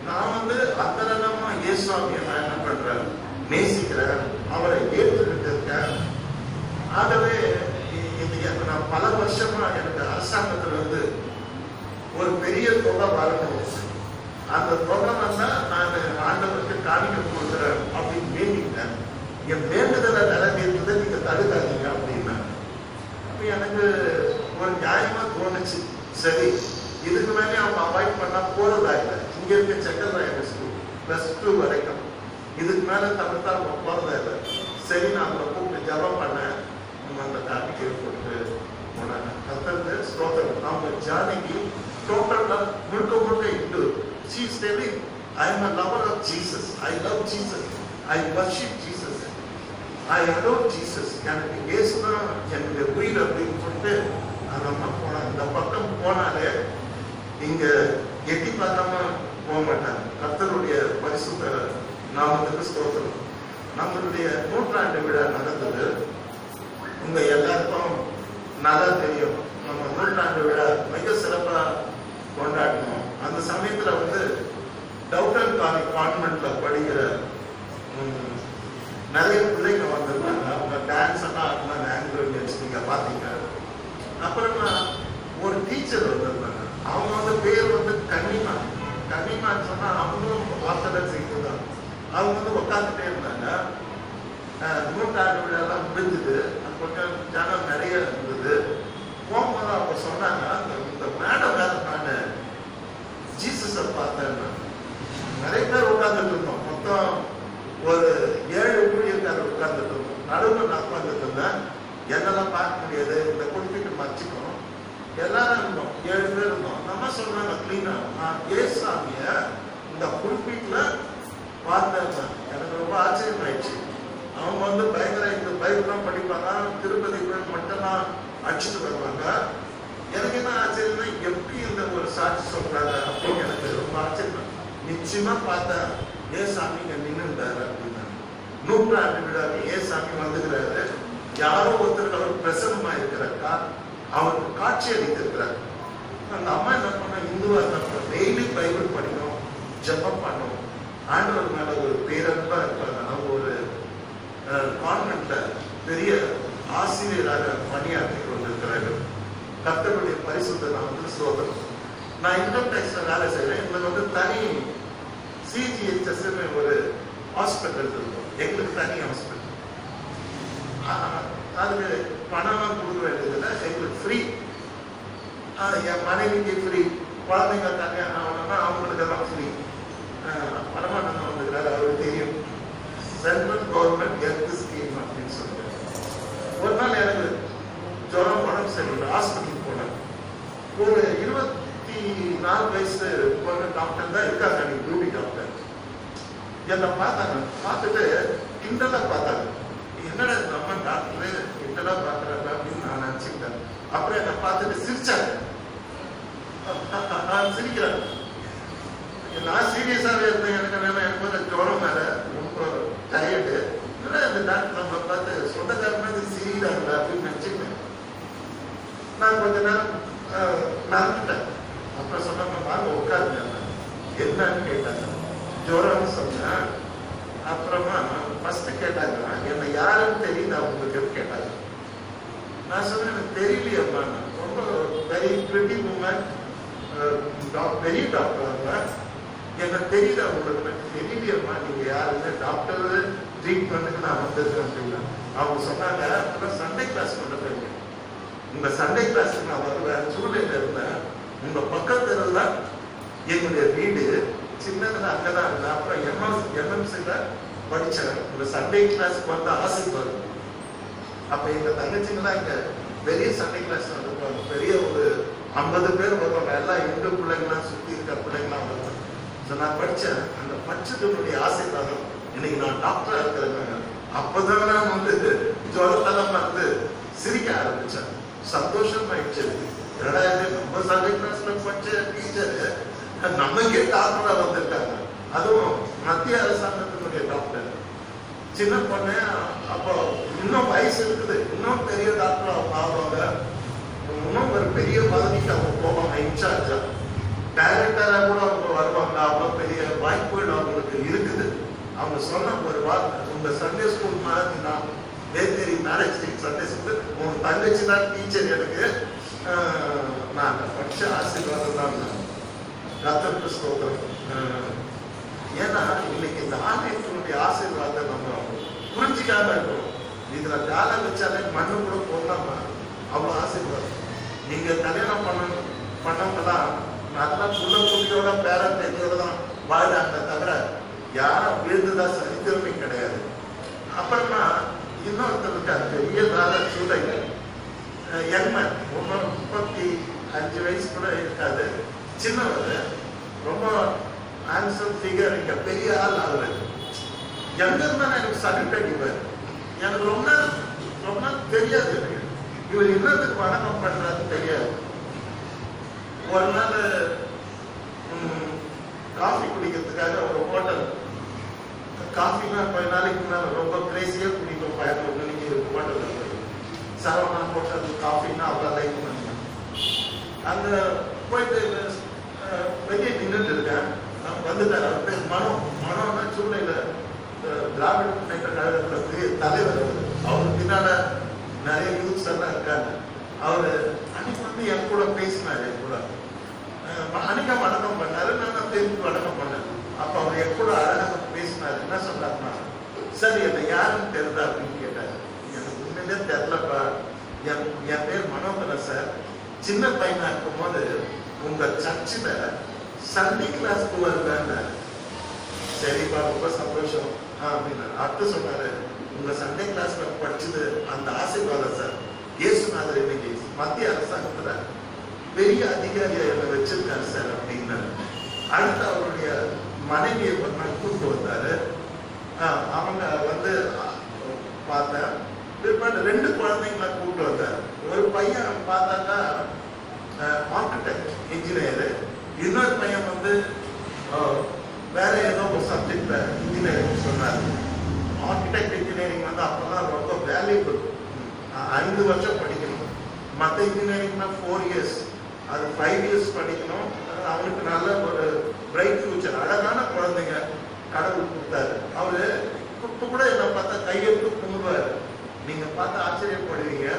நான் வந்து அந்தரமா இயேசுவாமியை நான் என்ன பண்றேன், நேசிக்கிறேன், அவரை ஏற்றுக்கிட்டு இருக்கேன். ஆகவே இது நான் பல வருஷமா எனக்கு அரசாங்கத்துல இருந்து ஒரு பெரிய தொகை வரணும், அந்த தொகை வந்தா நான் ஆண்டவருக்கு காணிக்க கொடுக்குறேன் அப்படின்னு வேண்டிட்டேன். என் வேண்டுதலை நிறைவேற்றதை நீங்க தடுக்காதீங்க அப்படின்னா எனக்கு ஒரு நியாயமா தோணுச்சு. சரி, இதுக்கு மேலே அவங்க அவாய்ட் பண்ணா போறதா இல்லை. இங்க இருக்க செக்கல்ராயர் ஸ்கூல் +2 வரைக்கும், இதுக்கு மேல தவிர்த்தா அவங்க போறதா இல்லை. சரி, நான் அவங்களை கூப்பிட்டு ஜபம் பண்ணேன், அந்த காணிக்கை போட்டு போனாங்க. கத்தருக்கு ஸ்தோத்திரம். அவங்க ஜானகி டோட்டலா முழுக்க into. She is telling, I am a lover of Jesus, I love Jesus, I worship Jesus, I adore Jesus. எனக்கு இயேசுதான் என்னுடைய உயிர் அப்படின்னு சொல்லிட்டு அந்த அம்மா போனாங்க. இந்த பக்கம் போனாலே இங்க எட்டி பார்க்காம போக மாட்டாங்க. கர்த்தருடைய பரிசுத்த நாமத்துக்கு ஸ்தோத்திரம். நம்மளுடைய 100ஆண்டு விழா நடந்தது. உங்க எல்லாருக்கும் நல்லா தெரியும், நம்ம 100ஆண்டு விழா மிக சிறப்பா கொண்டாடணும். அந்த சமயத்துல வந்து டவுட்டன் கான்வென்ட்ல படிக்கிற நிறைய பிள்ளைங்க வந்திருந்தாங்க. அவங்க டான்ஸ் எல்லாம் ஆங்கிலோஸ் நீங்க பாத்தீங்க. அப்புறமா ஒரு டீச்சர் வந்திருந்தாங்க. அவங்க வந்து பேர் வந்து கன்னிமான்னு சொன்னா அவங்களும் ஆர்த்தடாக்ஸ் தான். அவங்க வந்து உட்காந்துட்டே இருந்தாங்க. 100ஆண்டு விழாலாம் முடிஞ்சது. கொஞ்சம் ஜனம் நிறைய இருந்தது. போகும்போது அவங்க சொன்னாங்க, இந்த மேடம் வேற நான் ஜீசஸை பார்த்தேன். நிறைய பேர் உட்கார்ந்துட்டு இருந்தோம். மொத்தம் ஒரு 7 ஊழியர்காரர் உட்கார்ந்துட்டு இருந்தோம். நடுவில் நான் உட்கார்ந்துட்டு இருந்தேன். என்னெல்லாம் பார்க்க முடியாது, இந்த குறிப்பிட்டு மறைச்சிக்கணும். எல்லாரும் இருந்தோம், 7 பேர் இருந்தோம். நம்ம சொல்றாங்க கிளீனா, நான் ஏசாமிய இந்த குறிப்பிட்டுல பார்த்தேன். எனக்கு ரொம்ப ஆச்சரியம் ஆயிடுச்சு. அவங்க வந்து பயங்கர இந்த பைபிள்லாம் படிப்பாங்க, திருப்பதி மட்டும்தான் அடிச்சுட்டு வருவாங்க. எனக்கு என்ன ஆச்சரியம்னா, எப்படி இந்த ஒரு சாட்சி சொல்றாங்க அப்படின்னு எனக்கு ரொம்ப ஆச்சரியம். நிச்சயமா பார்த்தேன், ஏசாமி இங்க நின்றுட்டாரு அப்படின்னா. 100ஆண்டு விழாவை ஏசாமி வந்துக்கிறாரு. யாரோ ஒருத்தருக்கு அவர் பிரசன்னமா இருக்கிறாக்கா, அவருக்கு காட்சி அளித்திருக்கிறார். அந்த அம்மா என்ன பண்ண, இந்துவா இருந்தா டெய்லி பைபிள் படிக்கணும், ஜெபம் பண்ணணும், ஆண்டவர் மேல ஒரு பேரன்பா இருப்பாங்க. அவங்க ஒரு கான்வென்ட்ல பெரிய ஆசிரியராக பணியாற்றி கொண்டிருக்கிறார்கள். கர்த்தருடைய பரிசுத்த நாமத்துக்கு ஸ்தோத்திரம். நான் இன்கம் டேக்ஸ்ல வேலை செய்யறேன். எங்களுக்கு வந்து தனி CGHS ஒரு ஹாஸ்பிட்டல் இருக்கும். எங்களுக்கு தனி ஹாஸ்பிட்டல். அதுக்கு பணம் கொடுக்க வேண்டியதில்லை, எங்களுக்கு ஃப்ரீ. என் மனைவிக்கு ஃப்ரீ, குழந்தைங்க கல்யாணம் ஆகணும்னா அவங்களுக்கு எல்லாம் ஃப்ரீ. பரமானந்தம் வந்துக்கிறாரு, அவருக்கு தெரியும். சென்ட்ரல் கவர்மெண்ட் ஹெல்த் ஸ்கீம் அப்படின்னு சொல்லிட்டு ஒரு நாள் எனக்கு ஜுரம், உடம்பு சரியில்லை, ஹாஸ்பிட்டலுக்கு போனேன். ஒரு 24 வயசு போன டாக்டர் தான் இருக்காங்க, டியூட்டி டாக்டர். என்னை பார்த்தாங்க, பார்த்துட்டு கிண்டலா பார்த்தாங்க. என்னடா நம்ம டாக்டரு கிண்டலா பார்க்கறாங்க அப்படின்னு நான் நினைச்சுக்கிட்டேன். அப்புறம் என்னை பார்த்துட்டு சிரிச்சாங்க. சிரிக்கிறாங்க. நான் சீரியஸாவே இருந்தேன். எனக்கு வேணும், எனக்கு வந்து ஜுரம் மேல ரொம்ப டயர்டு. இந்த டாக்டர் நம்ம பார்த்து சொந்தக்காரங்க சிரிக்கிறாங்க அப்படின்னு நினைச்சுக்கிட்டேன். நான் கொஞ்ச நேரம் நடந்துட்டேன். அப்புறம் சொன்னாங்க, வாங்க உட்காருங்க. என்னன்னு கேட்டாங்க. ஜுரம்னு சொன்னேன். அப்புறமா ஃபர்ஸ்ட் கேட்டாங்க, என்ன யாருன்னு தெரியுதா உங்களுக்கு கேட்டாங்க. நான் சொன்னேன், எனக்கு தெரியலையம்மா. ரொம்ப வெரி பிரிட்டி உமன், பெரிய டாக்டர் அவங்க. எனக்கு தெரியுதா உங்களுக்கு? தெரியலையம்மா, நீங்க யாருன்னு. டாக்டர் ட்ரீட்மெண்ட்டுக்கு நான் வந்திருக்கேன் அப்படின்னா அவங்க சொன்னாங்க சண்டே கிளாஸ் கொண்டு போயிருக்கேன். உங்க சண்டே கிளாஸுக்கு நான் வருவேன், சூழ்நிலை இருந்தேன். உங்க பக்கத்துல என்னுடைய வீடு சின்னதுல அங்கதான் இருந்தேன். அப்புறம் எம்எம்சில படிச்சேன். உங்க சண்டே கிளாஸ்க்கு வந்து ஆசைப்படுது. அப்ப எங்க தங்கச்சிங்கெல்லாம் இங்க பெரிய சண்டே கிளாஸ் நடத்துவாங்க. பெரிய ஒரு 50 பேர் வருவாங்க. எல்லாம் இந்து பிள்ளைங்களாம் சுத்தி இருக்க பிள்ளைங்களாம் வருவாங்க. நான் படிச்சேன். அந்த படிச்சதுடைய ஆசைக்காக இன்னைக்கு நான் டாக்டரா இருக்கிறேன். அப்பதான் நான் வந்து ஜுவரத்தெல்லாம் வந்து சிரிக்க ஆரம்பிச்சேன். சந்தோஷமாயிடுச்சு. நம்ம சண்டே கிளாஸ்ல படிச்ச டீச்சர் நமக்கே டாக்டரா வந்திருக்காங்க. அதுவும் மத்திய அரசாங்கத்தினுடைய டாக்டர். சின்ன பொண்ணு அப்போ இன்னும் வயசு இருக்குது, இன்னும் பெரிய டாக்டர் அவங்க ஆவாங்க, இன்னும் ஒரு பெரிய பதவிக்கு அவங்க போவாங்க. இன்சார்ஜா டைரக்டரா கூட அவங்க வருவாங்க. அவ்வளோ பெரிய வாய்ப்புகள் அவங்களுக்கு இருக்குது. அவங்க சொன்ன ஒரு வார்த்தை, உங்க சண்டே ஸ்கூல் மாதிரி நான் வேத்தேரி மேரேஜ் சண்டே ஸ்கூல் உங்க தங்கச்சி தான் டீச்சர். எனக்கு நான் படிச்ச ஆசீர்வாதம் தான் கர்த்தருக்கு ஸ்தோத்திரம். ஏன்னா இன்னைக்கு இந்த ஆலயத்தினுடைய ஆசீர்வாதத்தை நம்ம புரிஞ்சிக்காம இருக்கோம். இதுல காலம் வச்சாலே மண்ணு கூட போடலாமா, அவ்வளவு ஆசீர்வாதம். நீங்க கல்யாணம் பண்ணவங்கதான் அதெல்லாம் புள்ள குட்டியோட பேரன் பேத்தியோட தான் வாழ்றாங்க தவிர யாரும் விழுந்துதான் சரித்திரமே கிடையாது. அப்புறமா இன்னொருத்தருக்கு பெரிய கால சூழ்நிலை எண்மன் 35 வயசு கூட இருக்காது, சின்னவர், ரொம்ப ஹேண்ட்ஸம் ஃபிகர், இங்க பெரிய ஆள் ஆகுது. எங்க இருந்தாலும் எனக்கு சல்யூட் அடிப்பார். எனக்கு ரொம்ப ரொம்ப தெரியாது, இவர் இன்னத்துக்கு வணக்கம் பண்றாருன்னு தெரியாது. ஒரு நாள் காஃபி குடிக்கிறதுக்காக ஒரு ஹோட்டல், காஃபினா கொஞ்ச நாளைக்கு முன்னாடி ரொம்ப கிரேசியா குடிப்போம். 11 மணிக்கு ஹோட்டல் சரவணா ஹோட்டல் காஃபின்னா அவ்வளோ லைக் பண்ணுங்க. அங்க போயிட்டு வெளியே நின்றுட்டு இருக்கேன். வந்துட்டார். அவர் பேர் மனோன்னா சூழ்நிலை திராவிட முன்னேற்ற கழகத்துல பெரிய தலைவர். அவருக்கு பின்னால நிறைய யூத்ஸ் எல்லாம் இருக்காங்க. அவரு அன்னைக்கு வந்து என் கூட பேசினாரு. என் கூட அன்னைக்கா வணக்கம் பண்ணாரு, நான் திருப்பி வணக்கம் பண்ணேன். அப்ப அவர் என் கூட அழகாக பேசினாரு. என்ன சொன்னாருன்னா, சரி என்னை யாருன்னு தெரியுதா அப்படின்னு கேட்டாரு. எனக்கு உண்மையிலே தெரியலப்பா, என் பேர் மனோகரன் சார். சின்ன பையனா இருக்கும் போது உங்க சர்ச்சில் சண்டே கிளாஸ்க்கு வருவேன்னு. சரிப்பா, ரொம்ப சந்தோஷம் அப்படின்னு அடுத்து சொன்னாரு. உங்க சண்டே கிளாஸ்ல படிச்சது அந்த ஆசீர்வாதம் சார். இயேசுநாதர் இன்னைக்கு மத்திய அரசாங்கத்துல பெரிய அதிகாரியா என்ன வச்சிருக்காரு சார் அப்படின்னு. அடுத்து அவருடைய மனைவியை கூப்பிட்டு வந்தாரு. அவங்க வந்து பார்த்தேன். பிற்பாடு 2 குழந்தைங்களை கூப்பிட்டு வந்தார். ஒரு பையன் பார்த்தாக்கா ஆர்கிடெக்ட் இன்ஜினியரு, இன்னொரு பையன் வந்து வேற ஏதோ ஒரு சப்ஜெக்ட்ல இன்ஜினியரிங் சொன்னார். ஆர்கிடெக்ட் இன்ஜினியரிங் வந்து அப்பதான் ரொம்ப வேல்யூபிள். 5 வருஷம் படிக்கணும். மற்ற இன்ஜினியரிங்னா 4 இயர்ஸ், அது 5 இயர்ஸ் படிக்கணும். அவனுக்கு நல்ல ஒரு பிரைட் ஃபியூச்சர். அழகான குழந்தைங்க கடவுள் கொடுத்தாரு. அவரு இப்ப கூட என்ன பார்த்தா கையெழுத்து கும்பிடுவாரு. நீங்க பார்த்து ஆச்சரியப்படுவீங்க.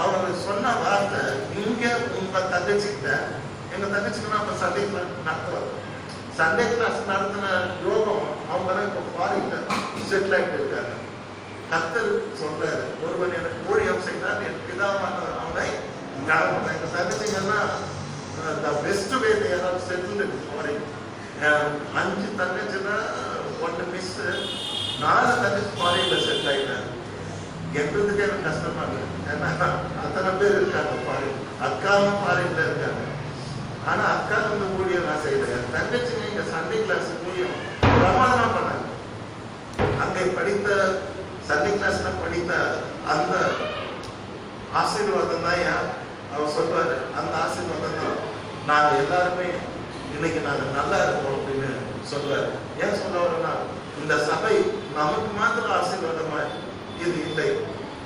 அவர் சொன்ன வார்த்தை, நீங்க உங்க தங்கச்சிக்கிட்ட, எங்க தங்கச்சிக்கு நம்ம சண்டே கிளாஸ் நடத்துவார். சண்டே கிளாஸ் நடத்தின யோகம் அவங்க தான் இப்போ ஃபாரின்ல செட்டில் ஆகிட்டு இருக்காங்க. கர்த்தர் சொல்றாரு, ஒருவன் எனக்கு ஊழியம் செய்தார், எனக்கு பிதாவான அவனை நடக்கும். எங்க தங்கச்சிங்கன்னா பெஸ்ட் வே யாராவது செட்டில் ஃபாரின். 5 தங்கச்சின்னா 1 மிஸ், 4 தங்கச்சி ஃபாரின்ல செட்டில் ஆகிட்டாங்க. எங்களுக்கு எனக்கு கஷ்டமா இருக்கு. ஏன்னா அத்தனை பேர் இருக்காங்க ஃபாரின். அக்காவும் ஃபாரின்ல இருக்காங்க. ஆனா அக்கா வந்து ஊழியம் நான் செய்யறேன். தங்கச்சிங்க இங்க சண்டே கிளாஸ் ஊழியம் பிரமாதமா பண்ணாங்க. அங்கே படித்த சண்டே கிளாஸ்ல படித்த அந்த ஆசீர்வாதம் தான் அவர் சொல்றாரு. அந்த ஆசீர்வாதம் தான் நாங்க எல்லாருமே இன்னைக்கு நாங்க நல்லா இருக்கோம் அப்படின்னு சொல்றாரு. ஏன் சொல்ல வரேன்னா, இந்த சபை நமக்கு மாத்திரம் ஆசீர்வாதமா இது இல்லை,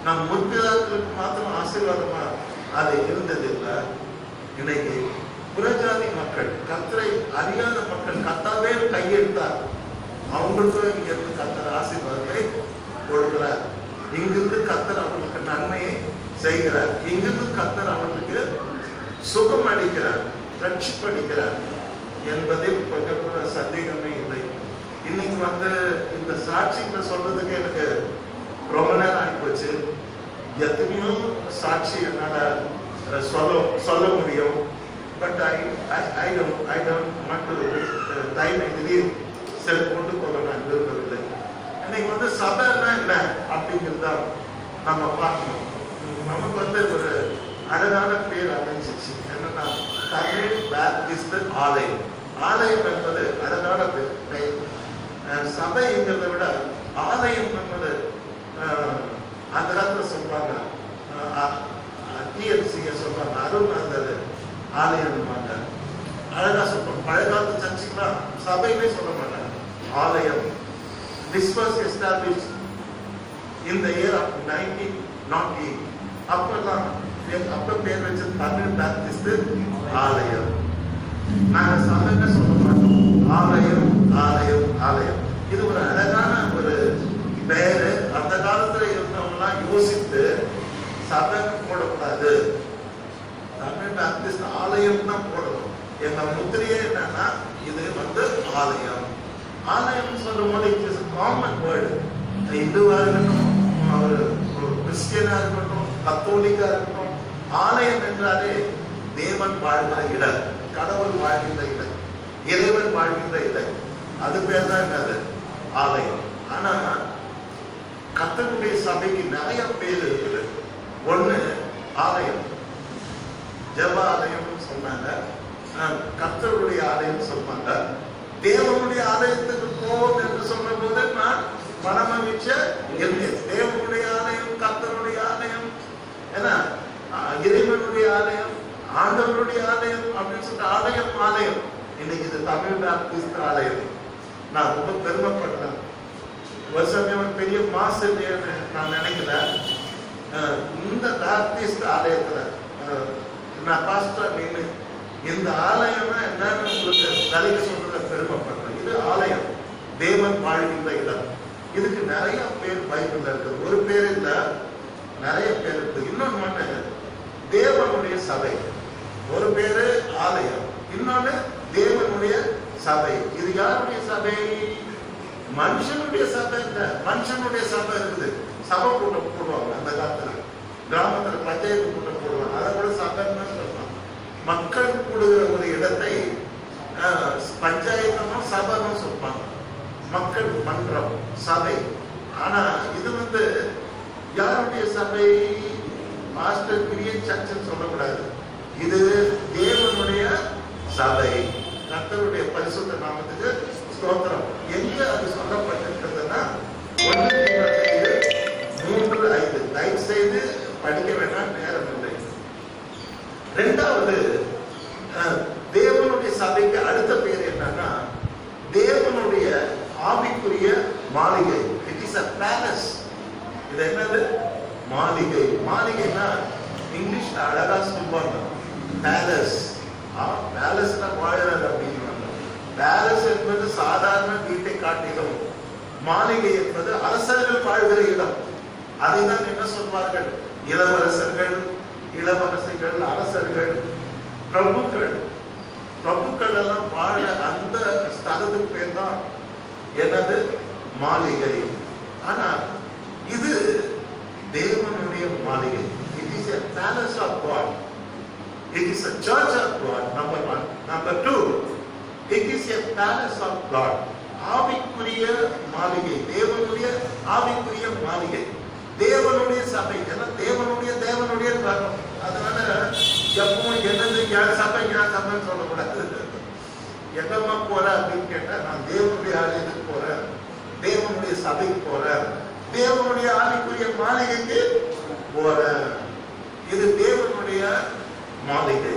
நம் முற்பிதாக்களுக்கு மாத்திரம் ஆசீர்வாதமா அது இருந்தது இல்லை. இன்னைக்கு புறஜாதி மக்கள், கர்த்தரை அறியாத மக்கள் கர்த்தாவே கையெடுத்தார். அவங்களுக்கும் இங்கிருந்து கர்த்தர் ஆசீர்வாதத்தை கொடுக்கிறார். இங்கிருந்து கர்த்தர் அவர்களுக்கு நன்மையை செய்கிறார். இங்கிருந்து கர்த்தர் அவர்களுக்கு சுகம் அளிக்கிறார், ரட்சிப்பு அளிக்கிறார் என்பதில் கொஞ்சம் கூட சந்தேகமே இல்லை. இன்னைக்கு வந்து இந்த சாட்சிகளை சொல்றதுக்கு எனக்கு ரொம்ப நேரம் ஆகி போச்சு. எத்தனையோ சாட்சி என்னால சொல்ல முடியும். But I don't want to time இதுலேயே செல் கொண்டு போக நான் விரும்பவில்லை. இன்னைக்கு வந்து சபைன்னா என்ன அப்படிங்கிறத நம்ம பார்க்கணும். நமக்கு வந்து ஒரு அழகான பேர் அமைஞ்சிச்சு. என்னன்னா தமிழ் பேப்டிஸ்ட் ஆலயம். ஆலயம் என்பது அழகான பெயர். சபைங்கிறத விட ஆலயம் என்பது அந்த காலத்துல சொல்லுவாங்க, டிஎம்சிங்க சொல்லுவாங்க, அருண் அந்த ஆலயம் அழகா சொல்லுவாங்க. பழைய காலத்து சர்ச்சுக்குலாம் சபையுமே சொல்ல மாட்டாங்க, ஆலயம். This was established in the year of 1908. அப்பதான் அப்ப பேர் வச்ச தமிழ் பேப்டிஸ்ட் ஆலயம். நாங்க சபைன்னு சொல்ல மாட்டோம், ஆலயம் ஆலயம் ஆலயம். இது ஒரு அழகான ஒரு பெயரு. அந்த காலத்துல இருந்தவங்க எல்லாம் யோசித்து சபை போடக்கூடாது, தமிழ் பேப்டிஸ்ட் ஆலயம் தான் போடணும். எங்க முத்திரையே என்னன்னா இது வந்து ஆலயம். ஆலயம் சொல்லும் போது இட் இஸ் காமன் வேர்டு. இந்துவா இருக்கட்டும், ஒரு கிறிஸ்டியனா இருக்கட்டும், கத்தோலிக்கா இருக்கட்டும், ஆலயம் என்றாலே தேவன் வாழ்கிற இடம், கடவுள் வாழ்கின்ற இடம், இறைவன் வாழ்கின்ற இடம். அது பேர் தான் என்னது ஆலயம். ஆனா கர்த்தருடைய சபைக்கு நிறைய பேர் இருக்குது. ஒண்ணு ஆலயம், ஜெப ஆலயம் சொன்னாங்க, கர்த்தருடைய ஆலயம் சொல்றாங்க. தேவனுடைய ஆலயத்துக்கு போவோம் என்று சொன்ன போது நான் மனமகிழ்ச்ச தேவனுடைய ஆலயம், கர்த்தருடைய ஆலயம், ஏன்னா இறைவனுடைய ஆலயம், ஆண்டவருடைய ஆலயம் அப்படின்னு சொல்லிட்டு ஆலயம் ஆலயம். இன்னைக்கு இது தமிழ் பேப்டிஸ்ட் ஆலயம். நான் ரொம்ப பெருமைப்படுறேன். வருஷம் பெரிய மாசு நான் நினைக்கல. இந்த பேப்டிஸ்ட் ஆலயத்துல நான் பாஸ்டர் நின்று இந்த ஆலயம்னா என்னன்னு உங்களுக்கு தலைக்கு சொல்றத பெருமைப்படுறேன். இது ஆலயம், தேவன் வாழ்கின்ற இடம். இதுக்கு நிறைய பேர் பைபிள்ல இருக்குது. ஒரு பேர் இல்ல, நிறைய பேர் இருக்கு. இன்னொன்னு தேவனுடைய சபை. ஒரு பேரு ஆலயம், இன்னொன்னு தேவனுடைய சபை. இது யாருடைய சபை? மனுஷனுடைய சபை இல்ல. மனுஷனுடைய சபை இருக்குது. சபை கூட்டம் போடுவாங்க அந்த காலத்துல, கிராமத்துல பஞ்சாயத்து கூட்டம் போடுவாங்க. அதை கூட சபைன்னு சொல்லுவாங்க. மக்கள் கூடுகிற ஒரு இடத்தை பஞ்சாயத்தும் சபைன்னு சொல்லுவாங்க. மக்கள் மன்றம், சபை. ஆனா இது வந்து யாருடைய சபை? மாஸ்டர் கிரியன் சர்ச்சுன்னு சொல்லக்கூடாது. இது தேவனுடைய சபை. கர்த்தருடைய பரிசுத்த நாமத்துக்கு ஸ்தோத்திரம். எங்க அது சொல்லப்பட்டிருக்கிறதுனா 1 தயவு செய்து படிக்க வேண்டாம், நேரம் இல்லை. இரண்டாவது, தேவனுடைய சபைக்கு அடுத்த பேர் என்னன்னா தேவனுடைய ஆவிக்குரிய மாளிகை. It is a palace. இது என்னது? மாளிகை. மாளிகைனா இங்கிலீஷ்ல அழகா சொல்லுவாங்க பேலஸ். பேலஸ்ல வாழறாங்க அப்படின்னு. பேலஸ் என்பது சாதாரண வீட்டை காட்டிலும் மாளிகை என்பது அரசர்கள் வாழ்கிற இடம். அதைதான் என்ன சொல்வார்கள்? இளவரசர்கள், இளவரசிகள், அரசர்கள், பிரபுக்கள். பிரபுக்கள் எல்லாம் வாழ அந்த ஸ்தலத்துக்கு பேர் தான் என்னது? மாளிகை. ஆனா இது தேவனுடைய மாளிகை. It is a palace of God. It is a church of God. Number 1. Number 2, it is a palace of God. ஆவிக்குரிய மாளிகை, தேவனுடைய ஆவிக்குரிய மாளிகை, தேவனுடைய சபை. எல்லாம் தேவனுடைய வரும். அதனால எப்பவும் என்னது என் சபை என் சபைன்னு சொல்லக்கூடாது. எங்கம்மா போற அப்படின்னு கேட்டா நான் தேவனுடைய ஆலயத்துக்கு போறேன், தேவனுடைய சபைக்கு போறேன், தேவனுடைய ஆவிக்குரிய மாளிகைக்கு போறேன். இது தேவனுடைய மாளிகை.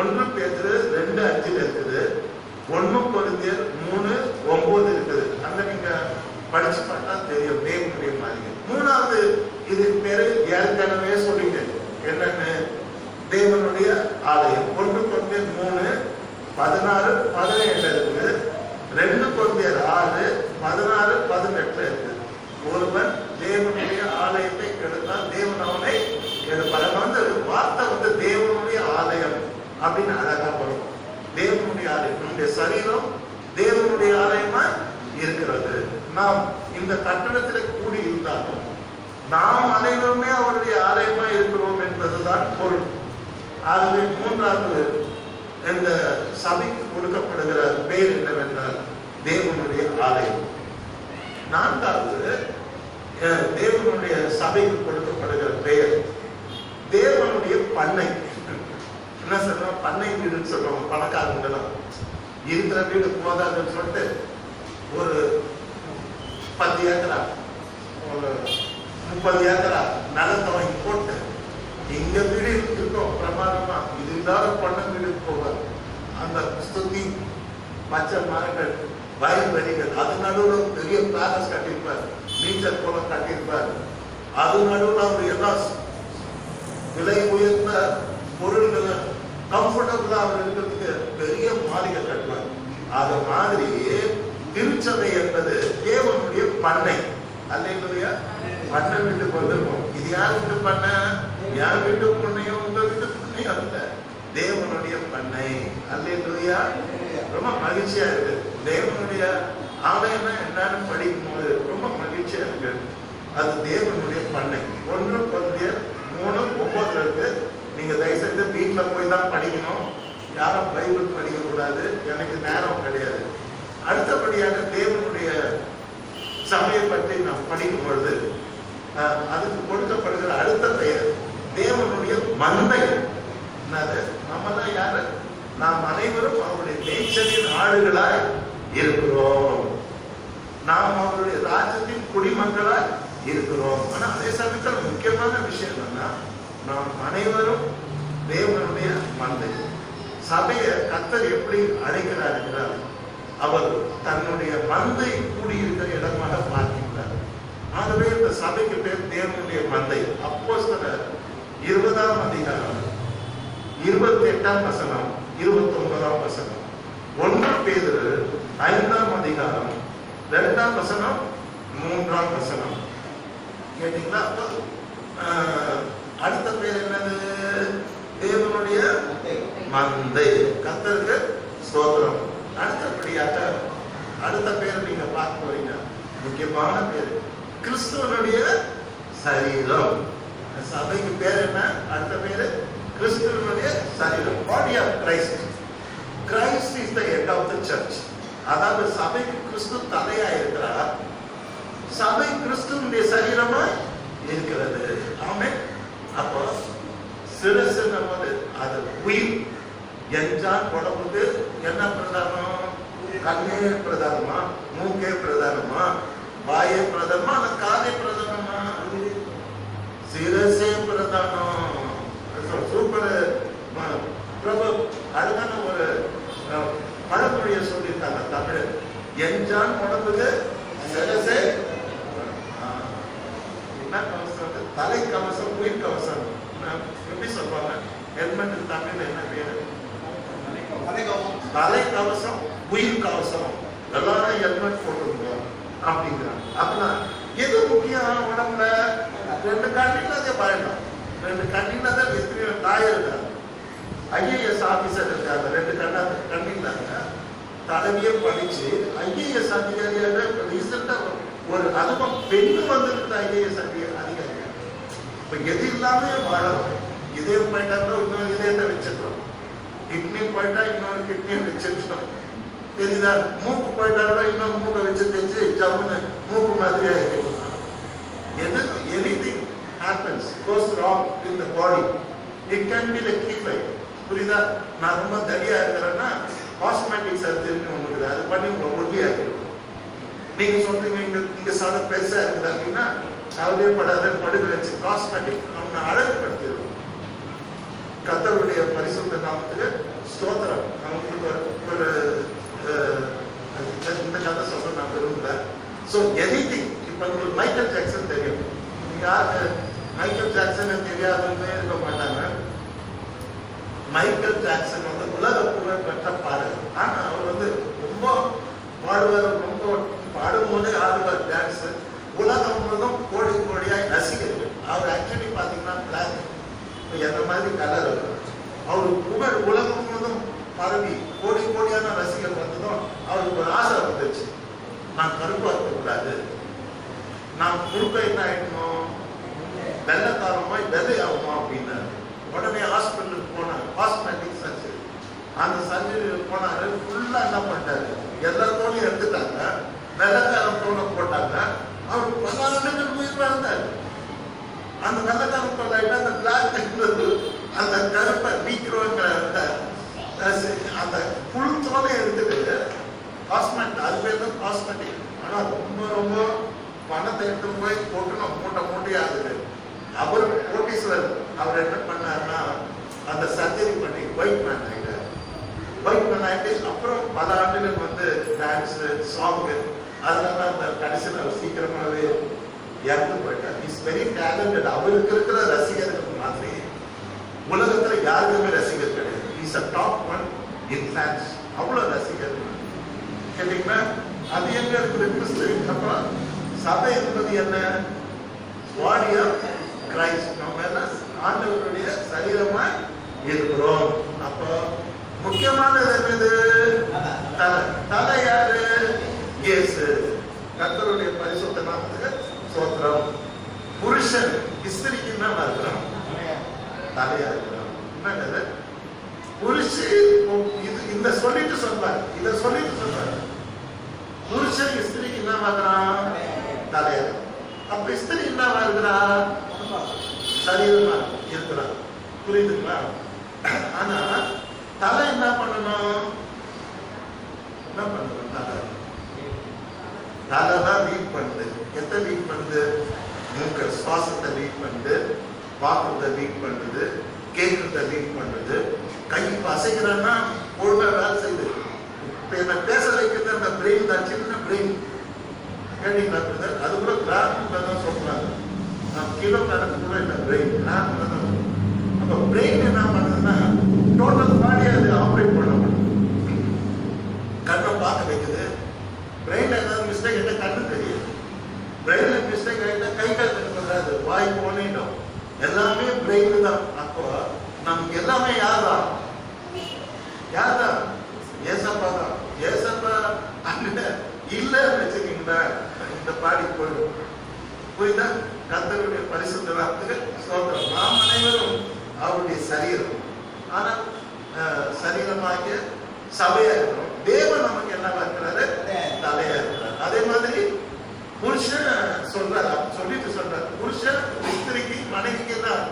1 பேதுரு 2:5 இருக்குது, 1 கொரிந்தியர் 3:9 இருக்குது. அங்க நீங்க படிச்சு பார்த்தா தெரியும் தேவனுடைய மாளிகை. மூணாவது, இது பேரு ஏற்கனவே சொல்லிட்டேன் என்னன்னு, தேவனுடைய ஆலயம். 1 கொரிந்தியர் 3:16-17 இருக்குது, 2 கொரிந்தியர் 6:16-18 இருக்கு. ஒருவன் தேவனுடைய ஆலயத்தை கெடுத்தால் தேவன் அவனை எடுப்பார். வந்து வார்த்தை வந்து தேவனுடைய ஆலயம் அப்படின்னு அழகா வரும். தேவனுடைய ஆலயம், நம்முடைய சரீரம் தேவனுடைய ஆலயமா நாம் இந்த கட்டடத்தில் கூடி இருந்தாலும் நாம் அனைவருமே அவருடைய ஆலயமா இருக்கிறோம் என்பதுதான் பொருள். ஆகவே மூன்றாவது இந்த சபைக்கு கொடுக்கப்படுகிற பெயர் என்னவென்றால் தேவனுடைய ஆலயம். நான்காவது தேவனுடைய சபைக்கு கொடுக்கப்படுகிற பெயர் தேவனுடைய பண்ணை. என்ன சொல்றோம்? பண்ணை வீடுன்னு சொல்றோம். பணக்காரங்களாம் இருக்கிற வீடு போதாதுன்னு சொல்லிட்டு ஒரு 10 ஏக்கரா ஒரு 30 ஏக்கரா நிலத்தை வாங்கி போட்டு எங்க வீடு இருக்கோம் பிரமாதமா, இது இல்லாத பண்ண வீடு போவார். அந்த சுத்தி மற்ற மரங்கள் வயல்வெளிகள், அது நடுவில் பெரிய பேலஸ் கட்டியிருப்பார், நீச்சல் குளம் கட்டியிருப்பார். அது நடுவில் அவர் எல்லா விலை உயர்ந்த பொருள்களை கம்ஃபர்டபுளா அவர் இருக்கிறதுக்கு பெரிய மாளிகை கட்டுவார். அது மாதிரி திருச்சபை என்பது தேவனுடைய பண்ணை. அல்லேலூயா. பண்ணை வீட்டுக்கு வந்திருக்கோம். இது யார் வீட்டு பண்ணை? யார் வீட்டு பண்ணையும் உங்க வீட்டு பண்ணையும் அல்ல, தேவனுடைய பண்ணை. அல்லேலூயா. ரொம்ப மகிழ்ச்சியா இருக்கு. தேவனுடைய ஆலயம்னா என்னன்னு படிக்கும்போது ரொம்ப மகிழ்ச்சியா இருக்கு. அது தேவனுடைய பண்ணை. 1 Corinthians 3:9 இருக்கு. நீங்க தயவுசெய்து வீட்டுல போய் தான் படிக்கணும். யாரும் பைபிள் படிக்க கூடாது, எனக்கு நேரம் கிடையாது. அடுத்தபடியாக தேவனுடைய சபையை பற்றி நாம் படிக்கும் பொழுது அதுக்கு கொடுக்கப்படுகிற அடுத்த பெயர் தேவனுடைய மந்தை. நம்மதான் யாரு? நாம் அனைவரும் அவருடைய மேய்ச்சலின் ஆடுகளாய் இருக்கிறோம். நாம் அவருடைய ராஜ்யத்தின் குடிமக்களாய் இருக்கிறோம். ஆனா அதே சமயத்தில் முக்கியமான விஷயம் என்னன்னா, நாம் அனைவரும் தேவனுடைய மந்தை. சபையை கர்த்தர் எப்படி அழைக்கிறார் இருக்கிறார்? அவர் தன்னுடைய மந்தை கூடியிருக்கிற இடமாக பார்க்கிறார். ஆகவே இந்த சபைக்கு பேர் தேவனுடைய மந்தை. அப்போஸ்தலர் 20ஆம் அதிகாரம் 28ஆம் வசனம் 29ஆம் வசனம், 1 பேதுரு 5ஆம் அதிகாரம் 2ஆம் வசனம் 3ஆம் வசனம். கேட்டீங்களா? அடுத்த பேர் என்னது? தேவனுடைய மந்தை. கர்த்தருக்கு ஸ்தோத்திரம். அடுத்தபடியாக அடுத்த பேர் நீங்க பார்க்க போறீங்க, முக்கியமான பேர் கிறிஸ்துவனுடைய சரீரம். சபைக்கு பேர் என்ன? அடுத்த பேரு கிறிஸ்துவனுடைய சரீரம். Body of Christ. Christ is the head of the church. அதாவது சபைக்கு கிறிஸ்து தலையா இருக்கிறார். சபை கிறிஸ்துவனுடைய சரீரமா இருக்கிறது. ஆமென். அப்போ சிரசு நமது அது உயிர். எஞ்சான் உடம்புக்கு என்ன பிரதானம்? கண்ணே பிரதானமா, மூக்கே பிரதானமா, வாயே பிரதானமா, அந்த காலே பிரதானமா? சிரசே பிரதானம். சூப்பர் பிரபு. அதுதான ஒரு பழமொழிய சொல்லியிருக்காங்க தமிழ். எஞ்சான் உடம்புக்கு சிரசே என்ன கவசம்? தலை கவசம், உயிர் கவசம். எப்படி சொல்லுவாங்க? ஹெல்மெட் தமிழ்ல என்ன பேரு? தலை கவசம், உயிர் கவசம். எல்லாரும் ஹெல்மெட் போட்டுருக்கோம் அப்படிங்கிறாங்க. அப்படின்னா எது முக்கியம் உடம்புல? 2 கண்ணில அதே பயணம். 2 கண்ணில தான் எத்தனையோ தாயம் இருக்காங்க. IAS ஆபீசர் இருக்காங்க. 2 கண்ணில தலைவியே படிச்சு IAS அதிகாரியாக ரீசெண்டா ஒரு அதுவும் பெண்ணு வந்திருக்கிற IAS அதிகாரி. இப்ப எது இல்லாம வாழணும். இதயம் போயிட்டா இன்னொரு இதயத்தை வச்சிருக்கோம். கிட்னி போயிட்டா இன்னொரு கிட்னியை வச்சிருக்கோம். தெரியுதா? மூக்கு போயிட்டா இன்னொரு மூக்கை வச்சு தெரிஞ்சு ஜம்முன்னு மூக்கு மாதிரியா இருக்கும். Anything happens goes wrong in the body, it can be the key fight. புரியுதா? நான் ரொம்ப தடியா இருக்கிறேன்னா காஸ்மெட்டிக் சர்ஜரின்னு ஒண்ணு, அது பண்ணி ஒட்டியா இருக்கும். நீங்க சொல்றீங்க இங்க சாதம் பெருசா இருக்குது அப்படின்னா அவரே படாத படுக்க வச்சு காஸ்மெட்டிக் அவங்க அழகுபடுத்திடும். கர்த்தருடைய பரிசுத்த நாமத்துக்கு ஸ்தோத்திரம். நமக்கு ஒரு இந்த கதை சொல்ல நான் விரும்பல. So anything. இப்போ உங்களுக்கு மைக்கேல் ஜாக்சன் தெரியும். யாருக்கு மைக்கேல் ஜாக்சன் தெரியாதுன்னு இருக்க மாட்டாங்க. மைக்கேல் ஜாக்சன் உலக புகழ் பெற்ற பாடகர். ஆனா அவர் ரொம்ப பாடுவார். ரொம்ப பாடும்போதே ஆடுவார் டான்ஸ். உலகம் முழுதும் கோடி கோடியாய் ரசிகர்கள். அவர் ஆக்சுவலி பாத்தீங்கன்னா பிளாக், எந்த மாதிரி கலர் இருக்கும். அவர் புகழ் உலகம் முழுதும் பரவி கோடி கோடியான ரசிகர் வந்ததும் அவருக்கு ஒரு ஆசை வந்துச்சு, நான் கருப்பா இருக்கக்கூடாது, வெள்ளக்காரமா வெள்ளையாகுமா அப்படின்னு உடனே ஹாஸ்பிட்டலுக்கு போனார். Cosmetic surgery. அந்த சர்ஜரி போனாரு. ஃபுல்லா என்ன பண்ணிட்டாரு, எல்லா தோலையும் எடுத்துட்டாங்க, வெள்ளக்காரம் தோலை போட்டாங்க. அவர் 14 ஆண்டுகள் உயிர் வாழ்ந்தார். அந்த வெள்ளக்காரம் தோலாயிட்டு அந்த பிளாக் அந்த கருப்பை நீக்கிறோங்கிற அந்த புல் தோலை எடுத்துட்டு காஸ்மெட்டிக், அது பேர் தான் காஸ்மெட்டிக். ஆனா ரொம்ப ரொம்ப பணத்தை எடுத்து போய் போட்டு மூட்டையாகுது. அவர் கோட்டீஸ்வரர். அவர் என்ன பண்ணாருன்னா அந்த சர்ஜரி பண்ணி ஒயிட் மேன் ஆகிட்டார். ஒயிட் மேன் ஆகிட்டு அப்புறம் பல ஆண்டுகள் வந்து டான்ஸு சாங்கு, அதனால அந்த கடைசியில் அவர் சீக்கிரமாகவே இறந்து போயிட்டார். Is very talented. அவருக்கு இருக்கிற ரசிகர்கள் மாதிரி உலகத்துல யாருக்குமே ரசிகர் கிடையாது. Is a top one in France. அவ்வளோ ரசிகர்கள் கேட்டீங்கன்னா அது எங்க இருக்குது கிறிஸ்துவின். அப்புறம் சபை என்பது என்ன? Body of Christ. நம்ம எல்லாம் ஆண்டவருடைய சரீரமா இருக்கிறோம். அப்போ முக்கியமானது என்னது? தலை. தலை யாரு? இயேசு. கர்த்தருடைய பரிசுத்த நாமத்துக்கு ஸ்தோத்திரம். புருஷன் ஸ்திரீக்கு என்ன இருக்கிறோம்? தலையா இருக்கிறோம். என்னது புருஷன்? இந்த சொல்லிட்டு சொல்றாரு, இத சொல்லிட்டு சொல்றாரு. புருஷன் ஸ்திரீக்கு என்ன இருக்கிறான்? தலையா. அப்ப ஸ்திரீ என்ன இருக்கிறா? சரீரமா இருக்கிறான். புரியுதுங்களா? ஆனா தலை என்ன பண்ணணும்? என்ன பண்ணணும்? தலை தான் லீட் பண்ணுது. எதை லீட் பண்ணுது? மூக்க சுவாசத்தை லீட் பண்ணுது, பார்க்கறத லீட் பண்ணுது, கேட்கறத லீட் பண்ணுது. கை அசைக்கிறன்னா ஒழுங்கா வேலை செய்யுது. இப்ப என்ன பேச வைக்கிறது அந்த பிரெயின் தான், சின்ன பிரெயின். கேட்டீங்கன்னா அது கூட கிராஃப்ல தான் சொல்றாங்க. கிலோ கணக்கு கூட இல்லை, பிரெயின் கிராஃப்ல தான். அப்ப பிரெயின் என்ன பண்ணுதுன்னா டோட்டல் பாடியை அது ஆப்ரேட் பண்ண முடியும். கண்ணை பார்க்க வைக்குது. பிரெயின்ல ஏதாவது மிஸ்டேக் ஆகிட்டா கண்ணு தெரியும். பிரெயின்ல மிஸ்டேக் ஆகிட்டா கை கால் கண்ணு வராது, வாய் போனிடும். எல்லாமே பிரெயின் தான். அப்போ நமக்கு எல்லாமே யார்தான்? யார்தான்? ஏசப்பா தான். ஏசப்பா அங்க இல்லைன்னு வச்சுக்கீங்களா இந்த பாடி போயிடும். புரியுதா? கர்த்தருடைய பரிசுத்த நாமத்துக்கு ஸ்தோத்திரம். நாம் அனைவரும் அவருடைய சரீரம். ஆனா சரீரமாகிய சபையா இருக்கிறோம். தேவன் நமக்கு என்னவா இருக்கிறாரு? தலையா இருக்கிறார். அதே மாதிரி புருஷன் சொல்றாரு, சொல்லிட்டு சொல்றாரு, புருஷன் ஸ்திரீக்கு மனைவிக்கு தான்.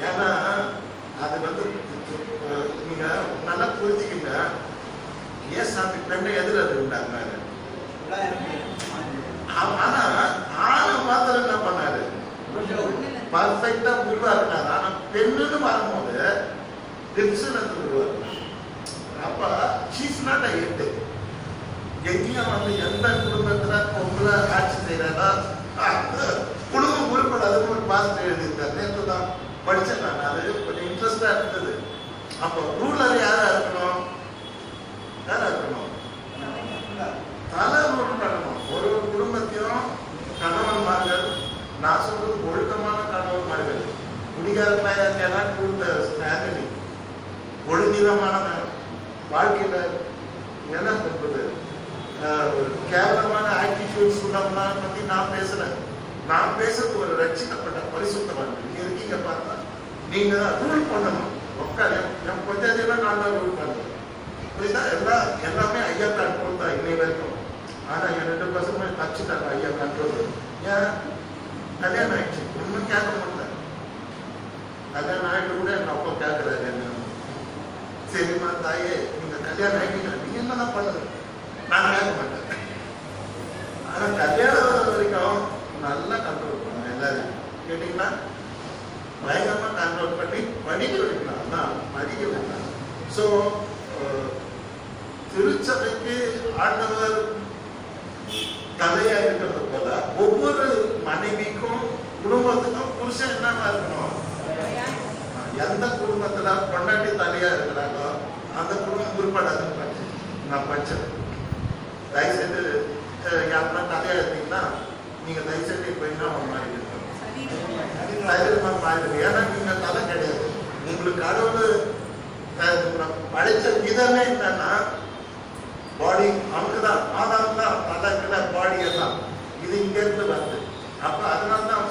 ஏன்னா அது வந்து நீங்க நல்லா புரிஞ்சுக்கீங்க. ஏன் சாமி பெண்ணை எதிர இருந்தாங்க? ஆனா ஆணை மாத்திரம் என்ன பண்ணாரு? பர்ஃபெக்டா உருவா இருக்காரு. ஆனா பெண்ணுன்னு வரும்போது அப்ப ஷீஸ் நாட் எட்டு. எங்கேயும் வந்து எந்த குடும்பத்துல பொம்பளை ஆட்சி செய்யறதா குடும்பம் உருப்படாதுன்னு ஒரு பாஸ்டர் எழுதியிருக்காரு. நேற்று தான் படிச்சேன் நான். அது கொஞ்சம் இன்ட்ரெஸ்டா இருந்தது. அப்போ ரூலர் யாரா இருக்கணும்? யாரா இருக்கணும்? தலை ரூல் பண்ணணும். ஒரு குடும்பத்தையும் கணவன்மார்கள், நான் சொல்றது ஒழுக்கமான கணவன்மார்கள், குடிகாரனா ஃபேமிலி ஒழுங்கிதமான வாழ்க்கையில என்ன சொல்றது, கேவலமான ஆட்டிடியூட் சுண்ணம்லாம் பத்தி நான் பேசுறேன். நான் பேசுறது ஒரு ரட்சிக்கப்பட்ட பரிசுத்தவான். நீங்க இருக்கீங்க பார்த்தா நீங்க தான் ரூல் பண்ணணும். உட்கார் என் பஞ்சாயத்துல நான் தான் ரூல் பண்ணுறேன். புரியுதா? எல்லாமே ஐயா கண்ட்ரோல் தான் இன்னை வரைக்கும். ஆனா என் 2 பசங்க தச்சுட்டாங்க ஐயா கண்ட்ரோல். ஏன்? கல்யாணம் ஆயிடுச்சு. ஒன்றும் கேட்க முடியல. கல்யாணம் ஆயிட்டு கூட என் அப்பா கேட்கிறாரு என்ன, சரிம்மா தாயே நீங்க கல்யாணம் ஆகிட்டீங்க, நீங்க என்னதான் பண்ணுது? நான் கேட்க மாட்டேன். ஆனா கல்யாணம் வரைக்கும் நல்லா கண்ட்ரோல் பண்ணுங்க. எல்லாரும் கேட்டீங்கன்னா பயங்கரமா கண்ட்ரோல் பண்ணி படிக்க வைக்கலாம். தான் படிக்க வைக்கலாம். ஸோ திருச்சபைக்கு ஆண்டவர் தலையா இருக்கிறது போல ஒவ்வொரு மனைவிக்கும் குடும்பத்துக்கும் புருஷன் என்னவா இருக்கணும்? எந்த குடும்பத்துல பொண்டாட்டி தலையா இருக்கிறாங்களோ அந்த குடும்பம் உருப்படாதுன்னு படிச்சு நான் படிச்சேன். தயவுசெய்து யாருன்னா தலையா இருந்தீங்கன்னா நீங்க தயவுசெய்து போயின்னா ஒரு மாதிரி இருக்கணும். சரீரமா மாறிடுது. ஏன்னா நீங்க தலை கிடையாது. உங்களுக்கு கடவுள் படைச்ச விதமே என்னன்னா பாடி அவனுக்குதான், ஆதாரம் தான், தலை பாடி எல்லாம் இது இங்க இருந்து வருது. அப்ப அதனால தான்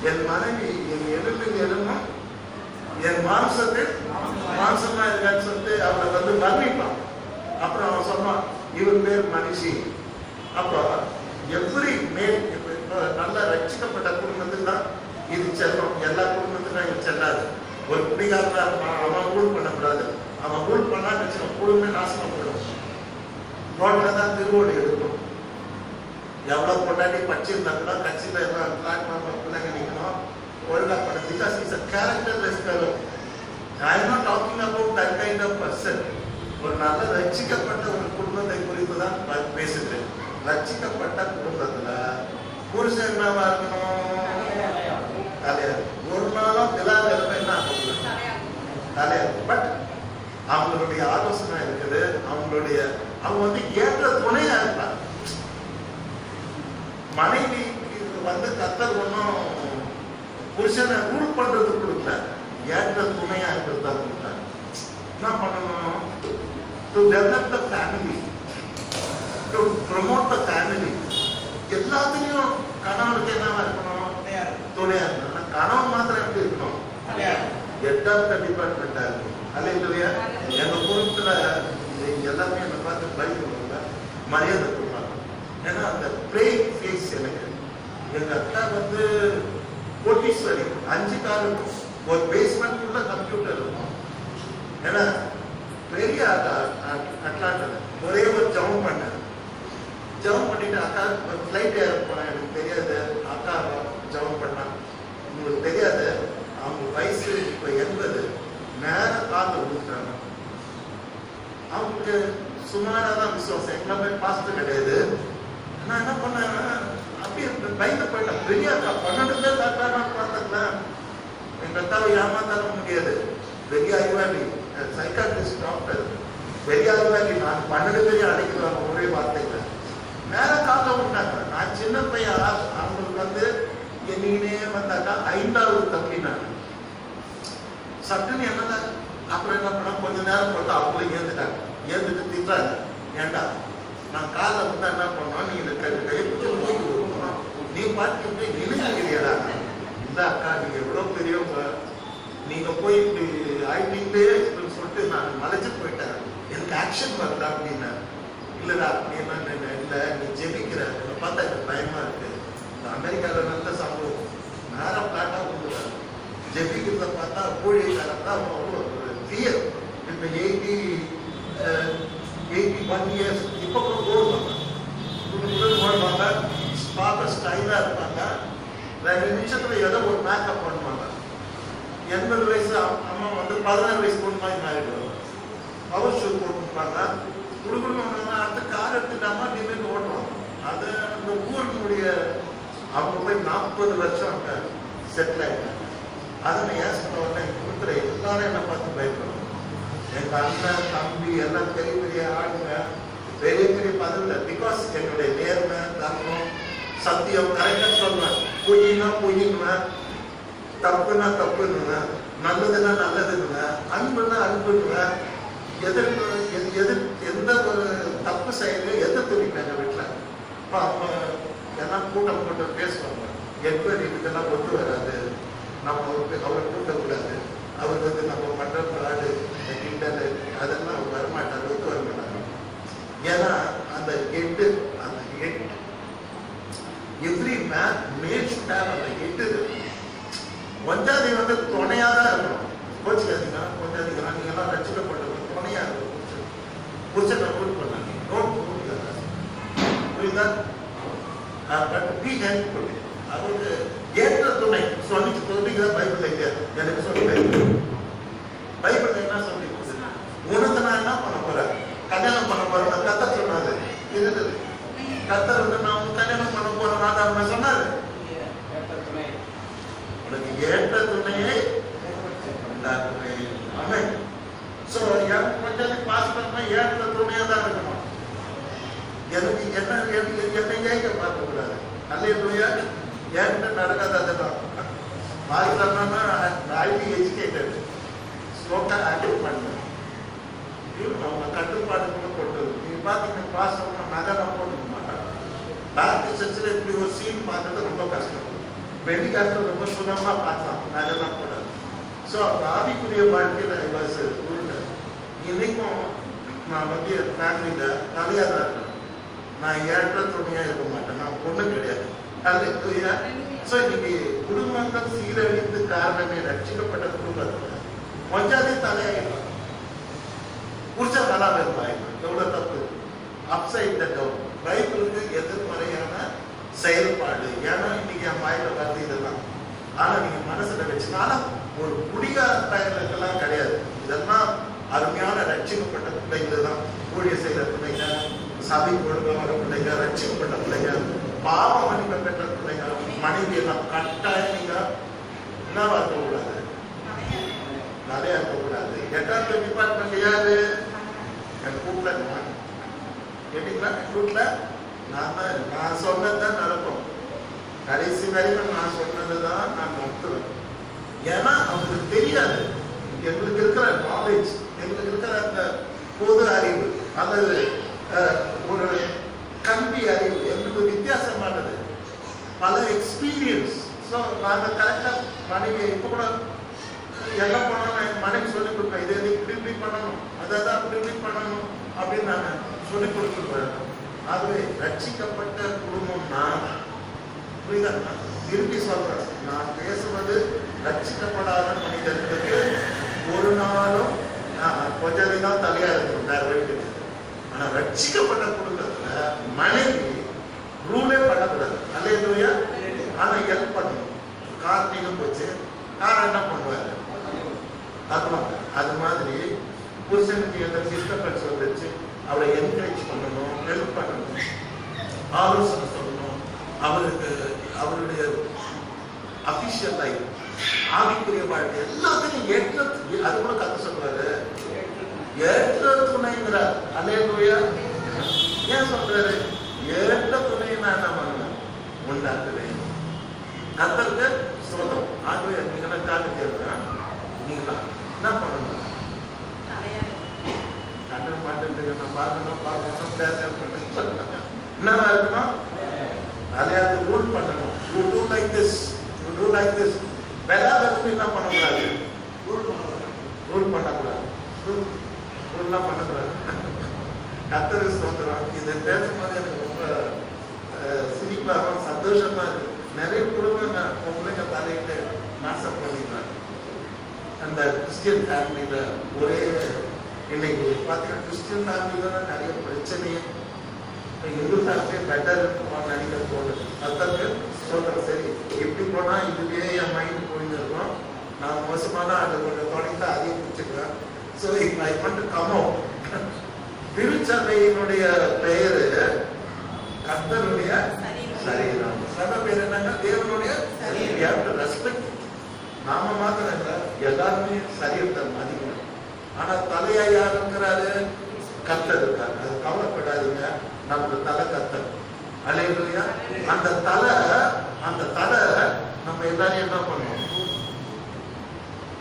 என் மனைவி என் எலும்பில் எலும்பும் என் மாம்சத்தில் மாம்சமா இருக்கான்னு சொல்லிட்டு அவளை வந்து வர்ணிப்பான். அப்புறம் அவன் சொன்னான், இவன் பேர் மனுஷி. அப்போ எவ்ரி மேல் நல்ல ரட்சிக்கப்பட்ட குடும்பத்தில் தான் இது செல்லும். எல்லா குடும்பத்திலும் இது செல்லாது. ஒரு குடிகாரன் அவன் ஊழல் பண்ணக்கூடாது. அவன் ஊழல் பண்ணான்னு வச்சுக்கோ, குடும்பமே நாசனம் போயிடும். ரோட்ல தான் திருவோடு எடுக்கும். எவ்வளவு கொண்டாடி படிச்சிருந்தா கூட கட்சியில எல்லாம் பிளாட்ஃபார்ம்ல பிள்ளைங்க நிற்கணும், ஒழுங்கா பண்ண. Because it's a characterless fellow. I am not talking about that kind of person. ஒரு நல்ல ரட்சிக்கப்பட்ட ஒரு குடும்பத்தை குறித்து தான் பேசுகிறேன். ரட்சிக்கப்பட்ட குடும்பத்துல புருஷன் என்னவா இருக்கணும்? தலையா. ஒரு நாளும் இல்லாத என்ன தலையா. பட் அவங்களுடைய ஆலோசனை இருக்குது, அவங்களுடைய அவங்க வந்து ஏற்ற துணையா இருப்பாங்க. மனைவி வந்து கர்த்தர் ஒன்றும் புருஷனை ரூல் பண்றது கொடுக்கல, ஏற்ற துணையா இருக்கிறது தான் கொடுத்தாங்க. என்ன பண்ணணும்? To develop the family, to promote the family. எல்லாத்துலயும் கணவனுக்கு என்னவா இருக்கணும்? துணையா இருக்கணும். கணவன் மாத்திரம் எப்படி இருக்கணும்? எட்டாவது டிபார்ட்மெண்டா இருக்கும். அல்லையா? எங்க குடும்பத்துல எல்லாமே என்ன பார்த்து பயப்படுவாங்க, மரியாதை கொடுப்பாங்க. ஏன்னா அந்த பிளேயிங் ஃபேஸ் எனக்கு. எங்க அக்கா வந்து கோட்டீஸ்வரி, 5 கார் இருக்கும், ஒரு பேஸ்மெண்ட் உள்ள கம்ப்யூட்டர் இருக்கும். ஏன்னா பெரிய அட்லாண்டில் ஒரே ஒரு ஜம்ப் பண்ணேன். ஜம்ப் பண்ணிட்டு அக்கா ஃப்ளைட் ஏற போனேன். எனக்கு தெரியாது அக்கா ஜம்ப் பண்ணா. உங்களுக்கு தெரியாது, அவங்க வயசு இப்போ 80. நேரம் காலில் விழுந்துட்டாங்க. அவங்களுக்கு சுமாராக தான் விசுவாசம், எல்லாமே பாஸ்ட் கிடையாது. நான் என்ன பண்ணேன், அப்படியே பயந்து போயிட்டேன். பெரிய அக்கா 12 பேர் டாக்டர் பார்த்துக்கலாம். எங்க அக்காவை ஏமாத்தால முடியாது. பெரிய அறிவாளி, சைக்காட்ரிஸ்ட் டாக்டர், பெரிய அறிவாளி. நான் 12 பேரையும் அழைக்கிறாங்க ஒரே வார்த்தையில. நேரம் காலில் விட்டாங்க. நான் சின்ன பையன். அவங்களுக்கு வந்து என்னையே வந்தாக்கா 5வது தம்பி. நான் சட்டுன்னு என்னதான். அப்புறம் என்ன பண்ண, கொஞ்ச நேரம் போட்டு அவங்களும் ஏந்துட்டாங்க. ஏந்துட்டு திட்டாங்க, ஏண்டா நான் காலில் வந்து என்ன பண்ணோம், நீ இந்த கையை பிடிச்சி போயிட்டு கொடுக்கணும், நீ பார்த்து நினைக்கிறீடா. இந்த அக்கா நீங்க எவ்வளவு பெரியவங்க, நீங்க போய் இப்படி ஆயிட்டீங்களே சொல்லிட்டு நான் மலைச்சு போயிட்டேன், எனக்கு ஆக்ஷன் வரல அப்படின்னா. இல்லடா அப்படின்னா இல்லை, நீ ஜெபிக்கிற பார்த்தா எனக்கு பயமா இருக்கு. அமெரிக்காவில் நல்ல சம்பவம், நேரம் பிளாட்டா கொடுக்குறாரு. ஜெபிக்கிறத பார்த்தா கோழிக்காரன் தான் அவ்வளோ ஃபியர். இப்போ 81 இயர்ஸ் இப்போ கூட ஓடுவாங்க, ஓடுவாங்க, பார்க்க ஸ்டைலாக இருப்பாங்க. 2 நிமிஷத்துல ஏதோ ஒரு மேக்கப் பண்ணுவாங்க. 80 வயசு அம்மா வந்து 16 வயசு பொண்ணு மாதிரி மாறிடுவாங்க. பவர் ஷூ போட்டுருப்பாங்க. குடுக்கணும் அடுத்த கார் எடுத்துட்டாமா டிமெண்ட் ஓட்டுவாங்க. அது அந்த ஊருடைய அவங்க போய் 40 வருஷம் அங்கே செட்டில் ஆகிட்டாங்க. அதை நான் ஏன் சொல்ல உடனே கொடுக்குற எல்லாரும் என்னை பார்த்து பயப்படுவாங்க. எங்கள் அண்ணன் தம்பி எல்லாம் பெரிய பெரிய ஆளுங்க, பெரிய பெரிய பதவியில். பிகாஸ் என்னுடைய நேர்மை, தர்மம், சத்தியம் கரெக்டாக சொல்லுவேன். பொய்னா பொய்யுன்னுவேன், தப்புனா தப்புன்னுவேன், நல்லதுன்னா நல்லதுன்னுவேன், அன்புன்னா அன்புன்னுவேன். எந்த ஒரு தப்பு செயலையும் எதிர்த்து எங்கள் வீட்டில். இப்போ அவங்க எல்லாம் கூட்டம் போட்டு பேசுவாங்க, எப்படி இதுக்கெல்லாம் ஒத்து வராது, நம்ம அவரை கூட்டக்கூடாது, அவர் வந்து நம்ம பண்ணுற பாடு கிண்டல் அதெல்லாம் வரமாட்டார், ஒத்து வரமாட்டாங்க. ஏன்னா அந்த எட்டு எவ்ரி மேல் ஷுட் ஹேவ் அந்த எட்டு. கொஞ்சாதி வந்து துணையாக தான் இருக்கணும். கோச்சிக்காதீங்க, கொஞ்சாதீங்க, நீங்கள்லாம் ரசிக்கப்பட்டவங்க துணையாக இருக்கும். புருஷனை ரூல் பண்ணாங்க, நோட் புரியுதா? But be helpful. அவருக்கு ஏற்ற துணை சொல்லிக்கிறதா பைபிள் இல்லையா? எனக்கு சொல்லி பைபிள் என்ன சொல்லி உனக்கு நான் என்ன பண்ண போறேன், கல்யாணம் பண்ண போறேன் கத்தர் சொன்னாரு. இது கத்தர் வந்து நான் கல்யாணம் பண்ண போறேன் நான் சொன்னாரு. உனக்கு ஏற்ற துணையை கொஞ்சம் பாஸ் பண்ணா ஏற்ற துணையா தான் இருக்கணும். எனக்கு என்னை ஏங்க பார்க்க கூடாது. அல்லேலூயா. ஏன்ட்ட நடக்காது. அதுதான் மாறினா ஹைலி எஜுகேட்டட், ஸ்லோக்கா ஆக்டிவ் பண்ணேன். அவங்க கட்டுப்பாடுகளை கொண்டு நீ பார்த்தீங்கன்னா பாஸ் நகரம் போட்டுக்க மாட்டாங்க. பேங்க் சர்ச்சில் இப்படி ஒரு சீன் பார்க்கறது ரொம்ப கஷ்டம். பெண்டிகாஸ்டல் ரொம்ப சுலபமா பார்க்கலாம், அதெல்லாம் கூடாது. ஸோ ஆவிக்குரிய வாழ்க்கையில் இன்னைக்கும் நான் வந்து ஃபேமிலியில தலையா தான் இருக்கேன். நான் ஏற்ற துணையா இருக்க மாட்டேன், நான் பொண்ணு கிடையாது. ஸோ இன்னைக்கு குடும்பங்கள் சீரழிந்து காரணமே ரட்சிக்கப்பட்ட குடும்பத்துல கொஞ்சாதே தலையாயிடலாம். புருஷ நல்லா இருப்பாங்க, எவ்வளவு தப்பு. அப்சைட் த டவுன், பைபிளுக்கு எதிர்மறையான செயல்பாடு. ஏன்னா இன்னைக்கு என் வாயில பார்த்து இதெல்லாம், ஆனா நீங்க மனசுல வச்சுனால ஒரு குடிகார பயனுக்கெல்லாம் கிடையாது. இதெல்லாம் அருமையான ரட்சிக்கப்பட்ட பிள்ளைகள் தான், ஊழிய செய்யற பிள்ளைங்க, சபை ஒழுங்க வர பிள்ளைங்க, ரட்சிக்கப்பட்ட பிள்ளைங்க, பாவ மன்னிப்பு பெற்ற பிள்ளைங்க, மனைவி எல்லாம் கட்டாயம் நீங்க என்னவா இருக்கக்கூடாது, நிறைய இருக்கக்கூடாது. 8th டிபார்ட்மெண்ட் யாரு? என் கூட்ல கேட்டீங்களா? கூட்ல நான் சொன்னதுதான் நடக்கும். கடைசி வரைக்கும் நான் சொன்னதுதான் நான் நடத்துவேன். ஏன்னா அவங்களுக்கு தெரியாது, எங்களுக்கு இருக்கிற நாலேஜ், எங்களுக்கு இருக்கிற அந்த பொது அறிவு அல்லது ஒரு கல்வி அறிவு எங்களுக்கு வித்தியாசமானது, பல எக்ஸ்பீரியன்ஸ். ஸோ நாங்கள் கரெக்டாக மனைவி இப்போ கூட என்ன பண்ணணும், மனைவி சொல்லிக் கொடுப்பேன், இதை இப்படி பண்ணணும், அதான் இப்படி பண்ணணும் அப்படின்னு நான் சொல்லிக் கொடுத்துருப்பேன். ஆகவே ரட்சிக்கப்பட்ட குடும்பம் நான் புரியுதா? திருப்பி சொல்றேன், நான் பேசுவது ரட்சிக்கப்படாத மனிதர்களுக்கு ஒரு நாளும் கொஞ்சம் தான் தலையா இருக்கும், வேற வழி. ஆனா ரட்சிக்கப்பட்ட குடும்பத்துல மனைவி ரூலே பண்ணக்கூடாது. அல்லேலூயா. ஆனா ஹெல்ப் பண்ணணும். கார் நீங்க போச்சு, கார் என்ன பண்ணுவாரு? அது மாதிரி புருஷனுக்கு எந்த டிஸ்டர்பன்ஸ் வந்துச்சு, அவளை என்கரேஜ் பண்ணணும், ஹெல்ப் பண்ணணும், ஆலோசனை சொல்லணும். அவருக்கு அவருடைய அபிஷியல் லைஃப், ஆவிக்குரிய வாழ்க்கை எல்லாத்தையும் ஏற்ற, அது கூட கத்த சொல்றாரு, ஏற்ற துணைங்கிறார். அல்லேலூயா. ஏன் சொல்றாரு? ஏற்ற துணையை நான் என்ன பண்ணுவேன்? உண்டாக்குவேன். கத்தருக்கு ஸ்தோத்திரம். ஆகவே நீங்க காட்டு கேட்கிறேன், நீங்களா என்ன பண்ணணும்? கண்ட மாட்டேன் பார்க்கணும் என்னவா இருக்கணும்? அதையாவது ரூல் பண்ணணும். You do like this, you do like this. வேளாவது என்ன பண்ணக்கூடாது? ரூல் பண்ணக்கூடாது, ரூல்லாம் பண்ணக்கூடாது. கர்த்தருக்கு ஸ்தோத்திரம். இதை பேசும்போது எனக்கு ரொம்ப சிரிப்பாக சந்தோஷமா இருக்கு. நிறைய குடும்பம் பொம்பளைங்க தலையிட்டு நாசம் பண்ணிக்கிறாங்க. அந்த கிறிஸ்டியன் ஃபேமிலியில ஒரே இன்னைக்கு பார்த்தீங்கன்னா கிறிஸ்டியன் ஃபேமிலியில தான் நிறைய பிரச்சனையே. இந்து ஃபேமிலி பெட்டர் நினைக்க தோணுது. கர்த்தருக்கு ஸ்தோத்திரம். சரி, எப்படி போனா இதுவே என் மைண்ட் போயின்னு இருக்கும். நான் மோசமான அதை கொஞ்சம் தொடங்கி அதையும் பிடிச்சிக்கிறேன். ஸோ இப்போ I want to come out. திருச்சபையினுடைய பெயரு கர்த்தருடைய சரீரம். சபை பேர் என்னன்னா தேவனுடைய சரீரம். ரெஸ்பெக்ட். நாம மாத்திரம் இல்லை, எல்லாருமே சரீரத்தை மதிக்கணும். ஆனா தலையா யார் இருக்கிறாரு? கர்த்தர் இருக்காரு. அது கவலைப்படாதீங்க, நமக்கு தலை கர்த்தர். அல்லேலூயா. அந்த தலை நம்ம எல்லாரையும் என்ன பண்ணுவோம்?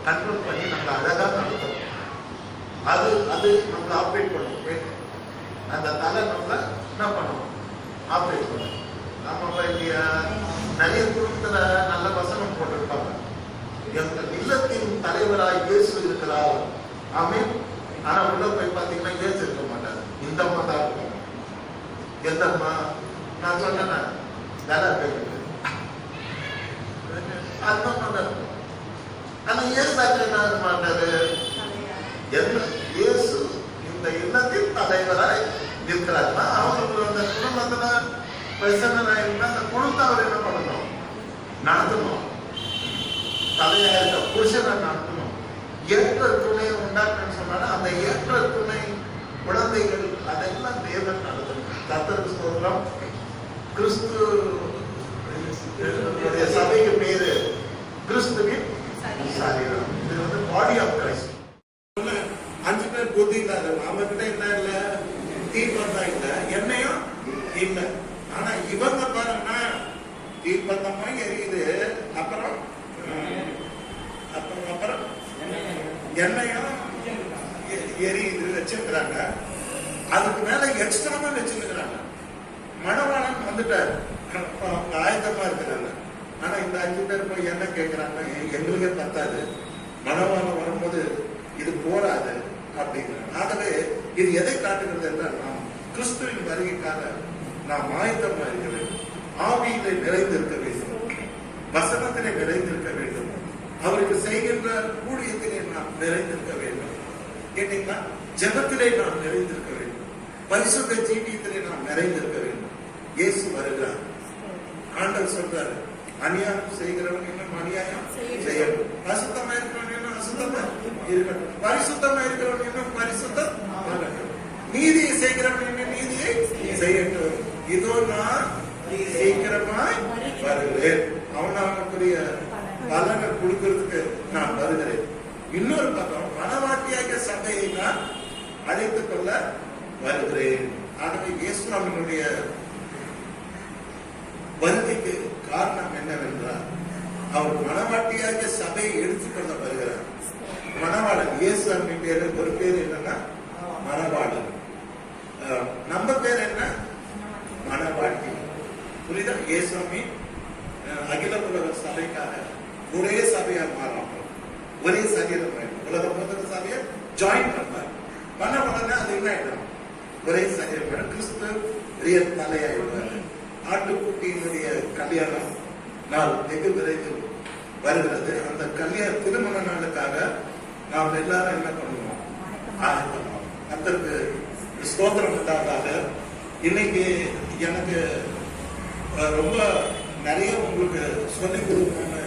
கண்ட்ரோல் பண்ணி நம்ம அழகா நடத்தணும். அது நம்மளை ஆப்ரேட் பண்ணும். அந்த தலை நம்மள என்ன பண்ணும்? ஆப்ரேட் பண்ணும். நம்ம நிறைய குடும்பத்துல நல்ல வசனம் போட்டிருப்பாங்க, எங்கள் இல்லத்தின் தலைவராய் இயேசு இருக்கிறார். ஆமென். ஆனா உள்ள போய் பார்த்தீங்கன்னா இயேசு இருக்க மாட்டார். இந்த அம்மா தான் இருக்கும். எந்த அம்மா? நான் சொன்னேன் வேலை பேருக்கு அந்த அம்மா தான் இருக்கும். ஆனா இயேசு என்ன மாட்டாரு? இயேசு இந்த இல்லத்தின் தலைவராய் இருக்கிறார்னா அவங்களுக்கு அந்த குடும்பத்துல பிரச்சனை இருந்தா அந்த குடும்பத்தை அவர் என்ன பண்ணணும்? நடத்தணும். தலையா இருக்க புருஷனை நடத்தணும். ஏற்ற துணையை உண்டாக்குன்னு சொன்னாலும் அந்த ஏற்ற துணை குழந்தைகள் அதெல்லாம் தேவன் நடத்தணும். கர்த்தருக்கு ஸ்தோத்திரம். கிறிஸ்து சபைக்கு பேரு கிறிஸ்துவின் சரீரம். இது வந்து பாடி ஆஃப் கிரைஸ்ட். 5 பேர் புத்தி இல்லாத அவர்கிட்ட என்ன இல்ல? தீர்ப்பம் தான் இல்ல, என்னையும் இல்ல. ஆனா இவங்க பாருங்கன்னா தீர்ப்பந்தமா எரியுது, அப்புறம் எண்ணெயும் எரியுது வச்சிருக்கிறாங்க. அதுக்கு மேல எக்ஸ்ட்ராவா வச்சிருக்கிறாங்க. மணவாளன் வந்துட்டாரு, அவங்க ஆயத்தமா இருக்கிறாங்க. ஆனா இந்த 5 என்ன கேட்கிறாங்கன்னா, எங்களுக்கே பத்தாது, மனவாளம் வரும்போது இது போராது அப்படிங்கிறாங்க. ஆகவே இது எதை காட்டுகிறது என்றால், நாம் கிறிஸ்துவின் வருகைக்காக நாம் ஆயத்தமாக இருக்க வேண்டும், ஆவியிலே நிறைந்திருக்க வேண்டும், வசனத்திலே நிறைந்திருக்க வேண்டும், அவருக்கு செய்கின்ற ஊழியத்திலே நாம் நிறைந்திருக்க வேண்டும். கேட்டீங்கன்னா, ஜெபத்திலே நாம் நிறைந்திருக்க வேண்டும், பரிசுத்த ஜீவியத்திலே நாம் நிறைந்திருக்க வேண்டும். இயேசு வருகிறார். ஆண்டவர் சொல்றாரு, அநியாயம் செய்கிறவன் இன்னும் அநியாயம் செய்யணும், அசுத்தமா இருக்கிறவன் இன்னும் அசுத்தமா இருக்கட்டும், பரிசுத்தமா இருக்கிறவன் இன்னும் பரிசுத்தம் ஆகட்டும், நீதியை செய்கிறவன் இன்னும் நீதியை செய்யட்டும், இதோ நான் சீக்கிரமாய் வருகிறேன், அவனுக்குரிய பலனை கொடுக்கிறதுக்கு நான் வருகிறேன். இன்னொரு பக்கம் மனவாட்டியாக சபையை நான் அழைத்துக் கொள்ள வருகிறேன். ஆகவே இயேசுவினுடைய வருகைக்கு காரணம் என்னவென்றால், அவர் மனவாட்டியாக சபையை எடுத்துக்கொள்ள வருகிறார். மனவாளன் இயேசு அப்படின்னு பேரு, ஒரு பேர் என்னன்னா மனவாளன், நம்ம பேர் என்ன மனவாட்டி. புரியுதா? இயேசுவாமி அகில உலக சபைக்காக ஒரே சபையா மாறும், ஒரே சரீரம் உலக முதல் சபையை ஜாயின் பண்ணார். பண்ண உடனே அது என்ன ஆயிடும், ஒரே சரீரம், கிறிஸ்து பெரிய தலையாயிடுவார். ஆட்டுக்குட்டியினுடைய கல்யாணம் நாள் வெகு விரைவில் வருகிறது. அந்த கல்யாண திருமண நாளுக்காக நாம் எல்லாரும் என்ன பண்ணுவோம், ஆரம்பிப்போம். அதற்கு ஸ்தோத்திரம் உண்டாதாக. இன்னைக்கு எனக்கு ரொம்ப நிறைய உங்களுக்கு சொல்லிக் கொடுக்கணும்னு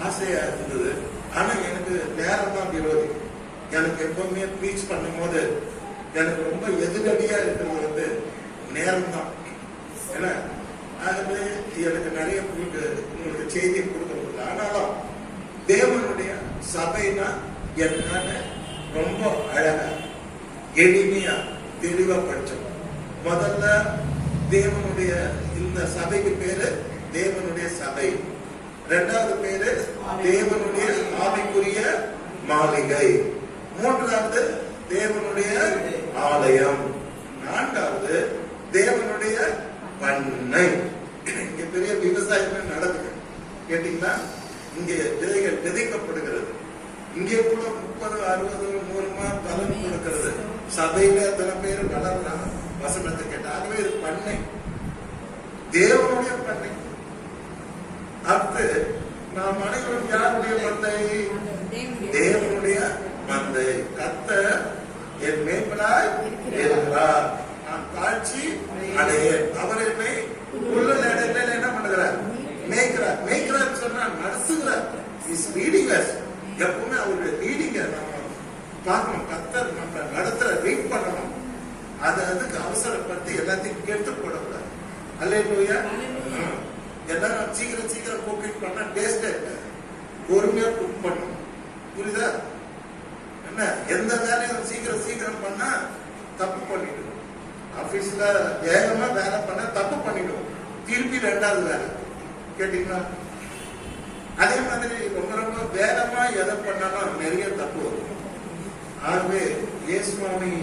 ஆசையா இருந்தது. ஆனா எனக்கு நேரம் தான் விரோதி. எனக்கு எப்பவுமே பீச் பண்ணும் போது எனக்கு ரொம்ப எதிரடியா இருக்கிறது நேரம் தான். ஏன்னா ஆகவே எனக்கு நிறைய உங்களுக்கு செய்தியை கொடுக்க முடியல. ஆனாலும் தேவனுடைய சபைனா என்னன்னு ரொம்ப அழகா எளிமையா தெளிவா படிச்சோம். முதல்ல தேவனுடைய இந்த சபைக்கு பேரு தேவனுடைய சபை, இரண்டாவது பேரு தேவனுடைய ஆவிக்குரிய மாளிகை, மூன்றாவது தேவனுடைய ஆலயம், நான்காவது தேவனுடைய பண்ணை. இங்க பெரிய விவசாயமே நடக்குது. கேட்டீங்களா? இங்கே விதைகள் விதைக்கப்படுகிறது. இங்கே கூட 30, 60, 100 பலன் கொடுக்கிறது. சபையில எத்தனை பேர் வளர்றாங்க வசனத்தை கேட்டாகவே இது பண்ணை, தேவனுடைய பண்ணை. அடுத்து நாம் அனைவரும் யாருடைய மந்தை? தேவனுடைய மந்தை. கர்த்தர் என் மேய்ப்பனாய் இருக்கிறார், நான் தாழ்ச்சி அடையேன். அவர் என்னை உள்ள இடத்துல என்ன பண்ணுகிறார்? மேய்க்கிறார். மேய்க்கிறார் சொன்னா நடத்துகிறார். Is leading as. எப்பவுமே அவருடைய லீடிங்க நம்ம பார்க்கணும். கர்த்தர் நம்ம நடத்துற ரீட் பண்ணணும். அதுக்கு அவசரப்படுத்தி எல்லாத்தையும் கெட்டு போடக்கூடாது. அல்லேலூயா. எல்லாரும் சீக்கிரம் சீக்கிரம் குக்கிங் பண்ணா டேஸ்டே இல்லை. பொறுமையா குக் பண்ணணும். புரியுதா? என்ன எந்த வேலையும் சீக்கிரம் சீக்கிரம் பண்ணா தப்பு பண்ணிடுவோம். ஆபீஸ்ல வேகமா வேலை பண்ண தப்பு பண்ணிடுவோம். திருப்பி ரெண்டாவது வேலை. கேட்டீங்களா? அதே மாதிரி ரொம்ப ரொம்ப வேகமா எதை பண்ணாலும் நிறைய தப்பு வரும். ஆகவே இயேசுவாமி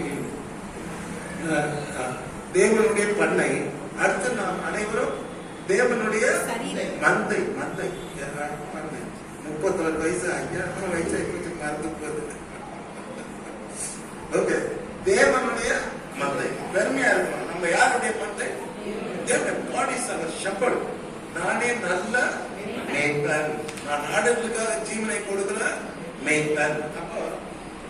தேவனுடைய பண்ணை. அடுத்து நாம் அனைவரும் தேவனுடைய மந்தை. மந்தை 32 வயசு 50 வயசு கொஞ்சம் மறந்து போகுது. ஓகே, தேவனுடைய மந்தை. பெருமையா இருக்கணும். நம்ம யாருடைய மந்தை? ஷெப்பர்ட். நானே நல்ல மேய்ப்பன், நான் நாடுகளுக்காக ஜீவனை கொடுக்கிற மேய்ப்பன். அப்போ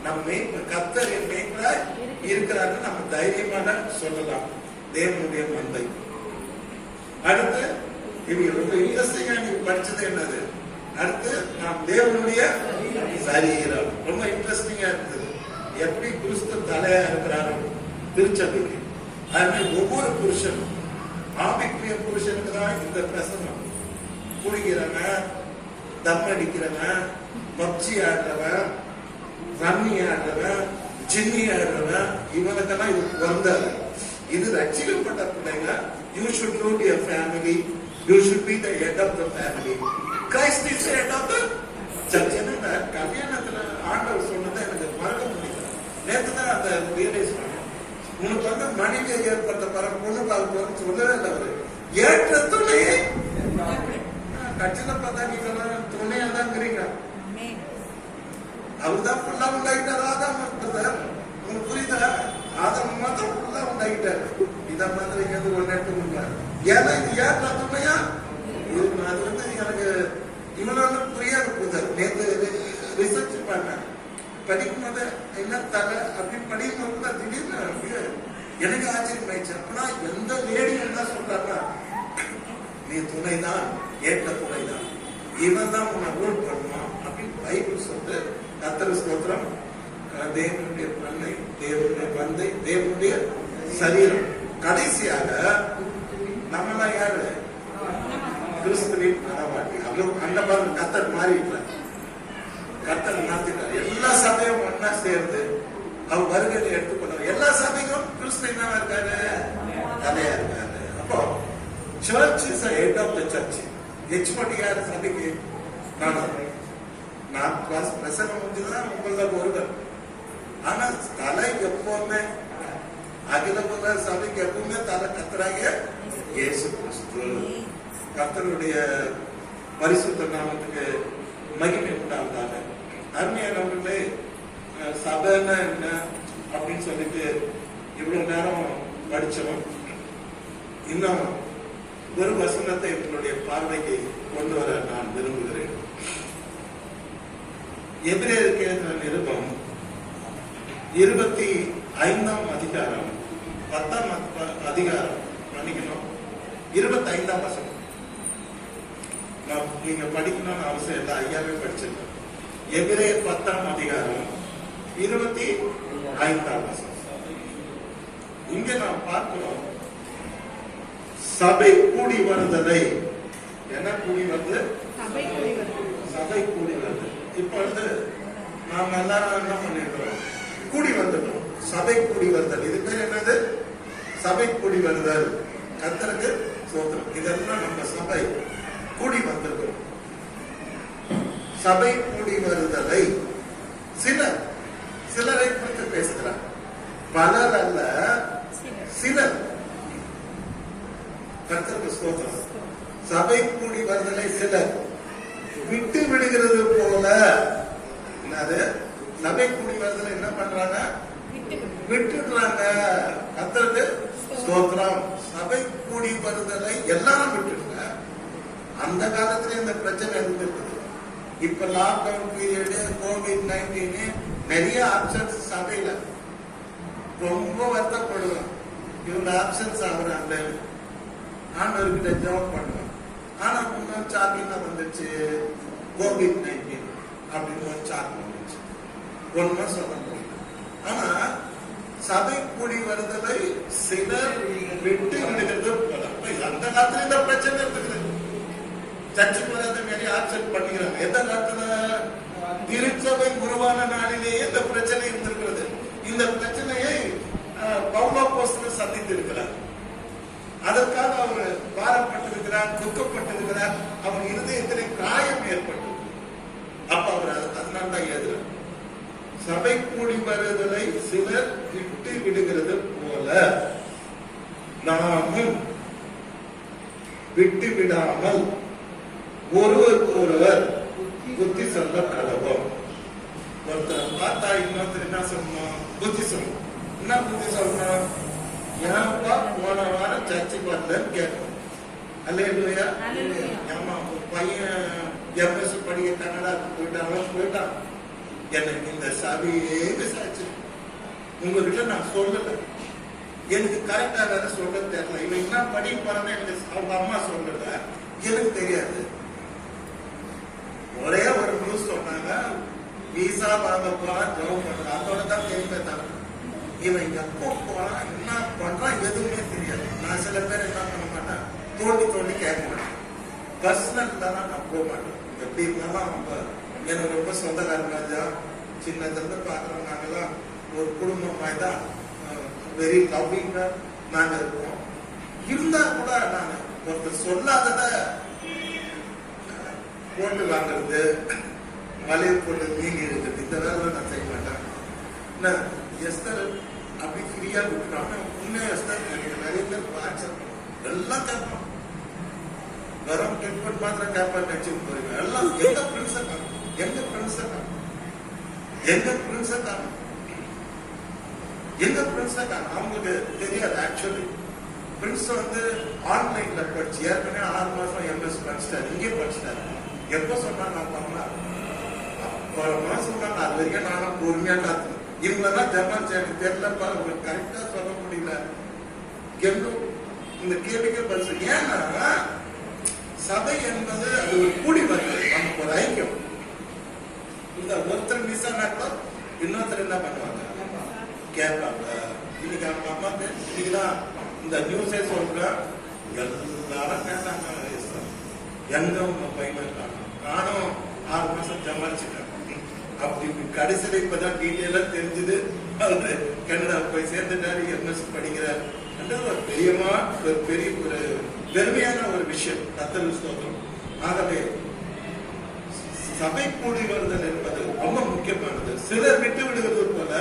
நம்ம கர்த்தர் என் மேய்ப்பனாய் இருக்கிறார்கள் நம்ம தைரியமாக சொல்லலாம். தேவனுடைய மந்தை. அடுத்து இவங்க ரொம்ப இன்ட்ரெஸ்டிங்கா நீங்க படிச்சது என்னது? அடுத்து நாம் தேவனுடைய சரீரம். ரொம்ப இன்ட்ரெஸ்டிங்கா இருந்தது. எப்படி கிறிஸ்து தலையா இருக்கிறாரு திருச்சபைக்கு. அதுமாதிரி ஒவ்வொரு புருஷனும், ஆவிக்குரிய புருஷனுக்கு தான் இந்த பிரசனம். குடிக்கிறவன், தம் அடிக்கிறவன், பப்ஜி ஆடுறவன், ரம்மி ஆடுறவன், ஜிம்மி ஆடுறவன், இவனுக்கெல்லாம் இது வந்தாரு. இது ரட்சிக்கப்பட்ட பிள்ளைங்க. You should know your family. You should be the head of the family. Christ is the head of the church. என்ன கல்யாணத்துல ஆண்டவர் சொன்னதை எனக்கு மறக்க முடியல. நேற்று தான் அதை ரியலைஸ் பண்ணேன். உனக்கு வந்து மனைவி ஏற்பட்ட பிறகு பொண்ணு பார்க்க போறேன்னு சொல்லவே இல்லை. அவரு ஏற்ற துணையை கட்சியில பார்த்தா நீங்க துணையா தான் இருக்கிறீங்க. அவர்தான் ஃபுல்லா உண்டாயிட்டார். ஆதாம் பிரதர், உங்களுக்கு புரியுதா? ஆதாம் மாத்திரம் ஃபுல்லா உண்டாயிட்டார். இத மாதிரி எது ஒண்ணு எடுத்துக்கோங்க. ஏன்னா இது யார் துணையா? அது வந்து எனக்கு இவ்வளவு புரியாது பிரதர். நேற்று ரிசர்ச் பண்ணேன், படிக்கும் போது என்ன தலை அப்படி படிக்கும் போது திடீர்னு எனக்கு ஆச்சரியம் ஆயிடுச்சு. அப்படின்னா எந்த லேடி என்ன சொல்றாங்கன்னா, நீ துணைதான், ஏற்ற துணைதான், இவன் தான் உன்னை ரூல் பண்ணுவான் அப்படின்னு பைபிள் சொல்லிட்டு கர்த்தர் ஸ்தோத்திரம். தேவனுடைய பண்ணை, தேவனுடைய பந்தை, தேவனுடைய சரீரம். கடைசியாக நம்மளாம் யாரு? கிறிஸ்துவின் மனவாட்டி. அவ்வளவு அந்த மாதிரி கர்த்தர் மாறிட்டார். கர்த்தர் மாத்திட்டார். எல்லா சபையும் ஒன்னா சேர்ந்து அவர் வருகையை எடுத்துக்கொண்டார். எல்லா சபையும் கிறிஸ்து என்னவா இருக்காரு? தலையா இருக்காரு. அப்போ church is head of the church. HOTR சபைக்கு நான் பிரசங்கம் முடிஞ்சதுன்னா உங்கள ஒருவர். ஆனா தலை எப்பவுமே அகில உலக சபைக்கு எப்பவுமே தலை கர்த்தராக இயேசு கிறிஸ்து. கர்த்தருடைய பரிசுத்த நாமத்துக்கு மகிமை உண்டாவதாக. அருமையானவர்களே, சபைன்னா என்ன அப்படின்னு சொல்லிட்டு இவ்வளவு நேரம் படிச்சோம். இன்னும் ஒரு வசனத்தை உங்களுடைய பார்வைக்கு கொண்டு வர நான் விரும்புகிறேன். எபிரேயருக்கு எழுதின நிருபம் 25ஆம் அதிகாரம் 10ஆம் அதிகாரம் 25ஆம் வசனம். நீங்க படிக்கணும்னு அவசியம் இல்லை, ஐயாவே படிச்சிருக்கேன். எபிரேயர் 10ஆம் அதிகாரம் 25ஆம் வசனம். இங்க நாம் பார்க்கிறோம், சபை கூடி வருதலை. என்ன கூடி வருது? சபை கூடி வருது. இப்பொழுது நாம் எல்லாரும் என்ன பண்ணிருக்கிறோம்? கூடி வந்துட்டோம். சபை கூடி வருதல். இது பேர் என்னது? சபை கூடி வருதல். கர்த்தருக்கு ஸ்தோத்திரம். இதெல்லாம் நம்ம சபை கூடி வந்திருக்கிறோம். சபை கூடி வருதலை சிலரை குறித்து பேசுகிறார். பலர் அல்ல, சிலர். கர்த்தருக்கு ஸ்தோத்திரம். சபை கூடி வருதலை சிலர் விட்டு விடுகிறது போல. என்னது? சபை கூடி வருதலை என்ன பண்றாங்க? விட்டுடுறாங்க. கர்த்தருக்கு ஸ்தோத்திரம். சபை கூடி வருதலை எல்லாரும் விட்டுடுங்க. அந்த காலத்துல இந்த பிரச்சனை இருந்திருக்குது. இப்ப லாக்டவுன் பீரியடு, COVID-19 நிறைய ஆப்ஷன்ஸ் சபையில. ரொம்ப வருத்தப்படுவேன், இவங்க ஆப்ஷன்ஸ் ஆகுறாங்க. ஆண்டவர்கிட்ட ஜெபம் பண்ணுவேன். ஆனா முன்னாள் சாக்கினா வந்துச்சு, COVID-19 அப்படின்னு ஒரு சாக்கு வந்துச்சு. ஒன்னும் சொல்ல முடியல. ஆனா சபை கூடி வருதலை சிலர் விட்டு விடுகிறது. அந்த காலத்துல இந்த பிரச்சனை இருக்குது. சர்ச்சுக்கு வராத நிறைய ஆப்ஷன் பண்ணிக்கிறாங்க. எந்த காலத்துல? திருச்சபை உருவான நாளிலேயே இந்த பிரச்சனை இருந்திருக்கிறது. இந்த பிரச்சனையை பவுல் அப்போஸ்தலர் சந்தித்து இருக்கிறார். அதற்காக அவர் பாரப்பட்டிருக்கிறார், துக்கப்பட்டிருக்கிறார். அவர் இருதயத்திலே காயம் ஏற்பட்டது. அப்ப அவர் அதனால்தான் எழுதுறார், சபை கூடி வருதலை சிலர் விட்டு விடுகிறது போல நாமும் விட்டு விடாமல் ஒருவருக்கு ஒருவர் புத்தி சொல்ல கடவோம். ஒருத்தர் பார்த்தா இன்னொருத்தர் என்ன சொல்லணும்? புத்தி சொல்லணும். என்ன புத்தி சொல்லணும்? ஏன்ப்பா போன வாரம் சர்ச்சுக்கு வரலன்னு கேட்கணும். அல்லேலூயா. ஆமா, பையன் எம்எஸ் படிக்க கனடாக்கு போயிட்டான். எனக்கு இந்த சபையே விசாரிச்சு உங்ககிட்ட நான் சொல்லல. எனக்கு கரெக்டா வேற சொல்ல தெரியல. இவன் என்ன படிக்க போறான்னு எனக்கு அவங்க அம்மா சொல்லல, எனக்கு தெரியாது. ஒரே ஒரு நியூஸ் சொன்னாங்க, விசா வாங்க போறான், ஜெபம் பண்றான். அதோட தான் தெரியுமே தவிர இவன் எப்போ போறான், என்ன பண்றான் எதுவுமே தெரியாது. நான் சில பேர் என்ன பண்ண மாட்டேன், தோண்டி கேட்க மாட்டேன். பர்சனல் தானே நான் போக மாட்டேன். எப்படி இருந்தாலும் அவங்க எனக்கு ரொம்ப சொந்தக்காரங்க, சின்னதுல பாக்குறோம். நாங்கெல்லாம் ஒரு குடும்பமாய் தான், வெரி லவ்விங்கா நாங்க இருக்கோம். இருந்தா கூட நான் ஒருத்தர் சொல்லாதத போட்டு வாங்குறது, மலையை போட்டு மீன் இருக்குது, இந்த வேலை நான் செய்ய மாட்டேன். எஸ்தர் அப்படி ஃப்ரீயா விட்டுறாங்க. உண்மையா எஸ்தர் நிறைய பேர் வாட்ஸ்அப் எல்லாம் கேட்போம். வெறும் டெக்மெண்ட் மாத்திரம் கேப்பான் நினைச்சுட்டு போறீங்க. எல்லாம் எங்க பிரின்ஸை காணும், எங்க பிரின்ஸை காணும், எங்க பிரின்ஸை காணும், எங்க பிரின்ஸை காணும். அவங்களுக்கு தெரியாது. ஆக்சுவலி பிரின்ஸ் வந்து ஆன்லைன்ல படிச்சு ஏற்கனவே 6 மாசம் எம்எஸ் படிச்சிட்டாரு, இங்கே படிச்சிட்டாரு. எப்ப சொன்னா நான் பண்ணலாம், அப்ப சொன்னாங்க. அது வரைக்கும் நானும் பொறுமையா காத்து. இவங்களெல்லாம் ஜமாச்சு எனக்கு தெரியலப்பா, உங்களுக்கு கரெக்டா சொல்ல முடியல. இந்த கேள்விக்கே பதில். ஏன்னா சபை என்பது அது ஒரு கூடி வருது, நமக்கு ஒரு ஐக்கியம். இந்த ஒருத்தர் மிஸ் ஆனா கூட இன்னொருத்தர் என்ன பண்ணுவாங்க, கேட்பாங்க. இன்னைக்கு அவங்க அம்மாக்கு இன்னைக்குதான் இந்த நியூஸே சொல்றேன், எல்லாரும் கேட்டாங்க எங்க உங்க பையனை காணும். நானும் 6 மாசம் ஜமாச்சிட்டேன். அப்படி கடைசியில இப்பதான் டீட்டெயிலா தெரிஞ்சது, அவரு கனடா போய் சேர்ந்துட்டாரு, எம்எஸ் படிக்கிறார். ஒரு பெரியமா ஒரு பெரிய ஒரு பெருமையான ஒரு விஷயம். கர்த்தர் ஸ்தோத்திரம். ஆகவே சபை கூடி வருதல் என்பது ரொம்ப முக்கியமானது. சிலர் விட்டு விடுவது போல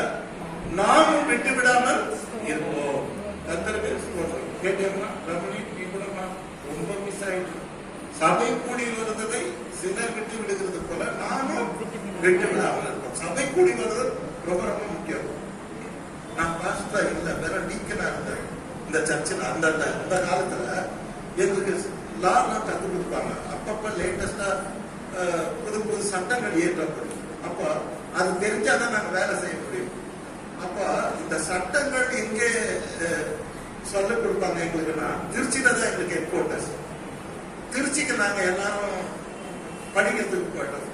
நாமும் விட்டு விடாமல் இருப்போம். கர்த்தருக்கு ஸ்தோத்திரம். கேட்டீங்கன்னா ரமணி கூட ரொம்ப மிஸ் ஆயிட்டு. சபை கூடி வருவதை சிலர் விட்டு விடுகிறது போல நானும் விட்டு விடாமல் இருப்போம். சபை கூடி வருதல் ரொம்ப ரொம்ப முக்கியம். நான் பாஸ்டா இல்ல, வேற டீக்கனா இருந்தேன் இந்த சர்ச்சில். அந்த காலத்துல எங்களுக்கு லாலாம் கற்றுக் கொடுப்பாங்க. அப்பப்ப லேட்டஸ்டா புது புது சட்டங்கள் ஏற்றப்படும். அப்ப அது தெரிஞ்சாதான் நாங்க வேலை செய்ய முடியும். அப்ப இந்த சட்டங்கள் எங்கே சொல்லிக் கொடுப்பாங்க எங்களுக்குன்னா, திருச்சியில தான் எங்களுக்கு ஹெட் குவார்டர்ஸ். திருச்சிக்கு நாங்க எல்லாரும் படிக்கிறதுக்கு போயிட்டோம்.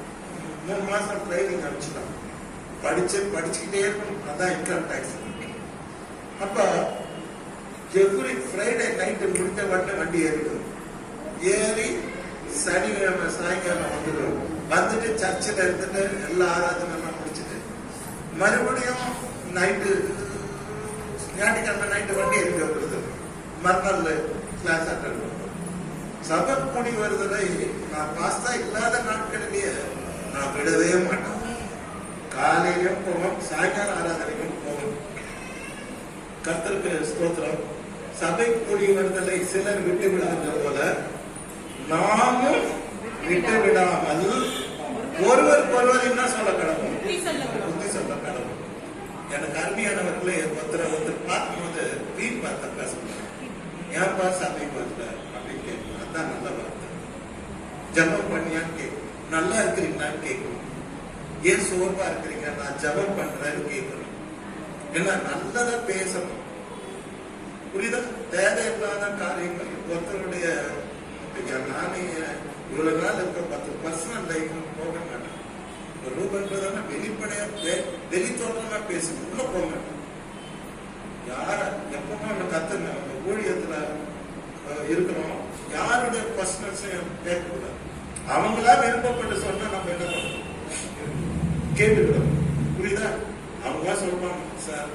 3 மாசம் ட்ரைனிங் அனுப்பிச்சிட்டோம். படிச்சுக்கிட்டே இருக்கணும். அதான் இன்கம் டாக்ஸ். அப்ப எவ்ரி ஃப்ரைடே நைட்டு முடித்த உடனே வண்டி ஏறிடும். ஏறி சனிக்கிழமை சாயங்காலம் வந்துடும். வந்துட்டு சர்ச்சில் இருந்துட்டு எல்லா ஆராதனைலாம் முடிச்சுட்டு மறுபடியும் நைட்டு ஞாயிற்றுக்கிழமை நைட்டு வண்டி ஏறி வருது. மறுநாள் கிளாஸ் அட்டன் பண்ணுவோம். சபை கூடி வருவதை நான் பாஸ்தா இல்லாத நாட்களிலேயே நான் விடவே மாட்டேன். காலையிலும் போவோம், சாயங்காலம் ஆராதனைக்கும் போவோம். கர்த்தருக்கு ஸ்தோத்திரம். சபை கூடி வருதலை சிலர் விட்டு விடுவது போல நாமும் விட்டு விடாமல் ஒருவர் என்ன சொல்ல கடவுள், புத்தி சொல்ல கடவுள். எனக்கு அருமையானவர்களே, ஒருத்தர் பார்க்கும்போது வீண் வார்த்தை பேசணும். ஏன்பா சபை வரல அப்படின்னு கேட்கணும். அதுதான் நல்ல வார்த்தை. ஜபம் பண்ணியான்னு கேட்கணும். நல்லா இருக்கிறீங்களான்னு கேட்கணும். ஏன் சோர்வா இருக்கிறீங்க, நான் ஜபம் பண்றேன்னு கேட்கணும். ஏன்னா நல்லதா பேசணும். புரியுதா? தேவையில்லாத காரியங்கள் ஒருத்தருடைய நானே இவ்வளவு நாள் இருக்க 10 பர்சனல் லைஃப் போக மாட்டேன். ரூபன்றதான வெளிப்படையா வெளித்தோட்டமா பேசணும். உள்ள போக மாட்டேன். யார எப்பவுமே அவங்க கத்துங்க. அவங்க ஊழியத்துல இருக்கணும். யாருடைய பர்சனல்ஸையும் கேட்கக்கூடாது. அவங்களா விருப்பப்பட்டு சொன்னா நம்ம என்ன பண்ணணும், கேட்டுக்கிறோம். புரியுதா? அவங்களா சொல்லுவாங்க சார்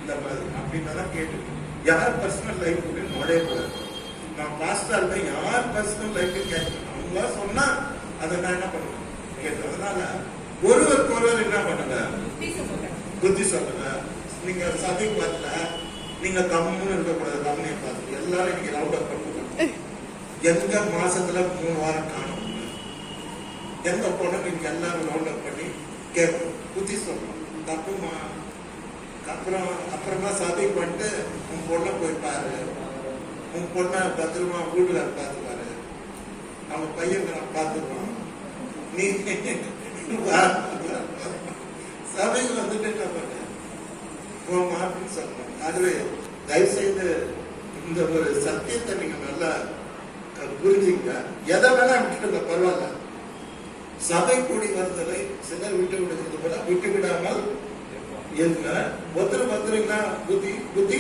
இந்த மாதிரி அப்படின்னா கேட்டுக்கணும். யார் பர்சனல் லைஃப் நுழையக்கூடாது. நான் பாஸ்டர் யார் பர்சனல் லைஃப் கேட்கணும். அவங்களா சொன்னா அதை நான் என்ன பண்ணுவேன், கேட்கணும். அதனால ஒருவர் என்ன பண்ணுங்க, புத்தி சொல்லுங்க. நீங்க சபைக்கு வரல, நீங்க கம்முன்னு இருக்கக்கூடாது. கம்முனே பார்த்து எல்லாரும் நீங்க ரவுண்ட் அப் பண்ணுங்க. எங்க மாசத்துல 3 வாரம் காணும், எங்க போனா நீங்க எல்லாரும் ரவுண்ட் அப் பண்ணி கேட்கணும், புத்தி சொல்லணும். தப்புமா அப்புறமா சபைக்கு பண்ணிட்டு உன் பொண்ணை போய் பாரு, உன் பொண்ணை பத்திரமா வீட்டுல பார்த்துப்பாரு, அவன் பையன் பார்த்துக்குவான். நீ சபைக்கு வந்துட்டு என்ன பண்ண போமா அப்படின்னு சொல்லணும். அதுவே தயவு செய்து இந்த ஒரு சத்தியத்தை நீங்க நல்லா புரிஞ்சுங்க. எதை வேணா விட்டுடுங்க, பரவாயில்ல. சபை கூடி வருதலை சிலர் விட்டு விடுறது போல விட்டு விடாமல் ஒருத்தருன்னா புத்தி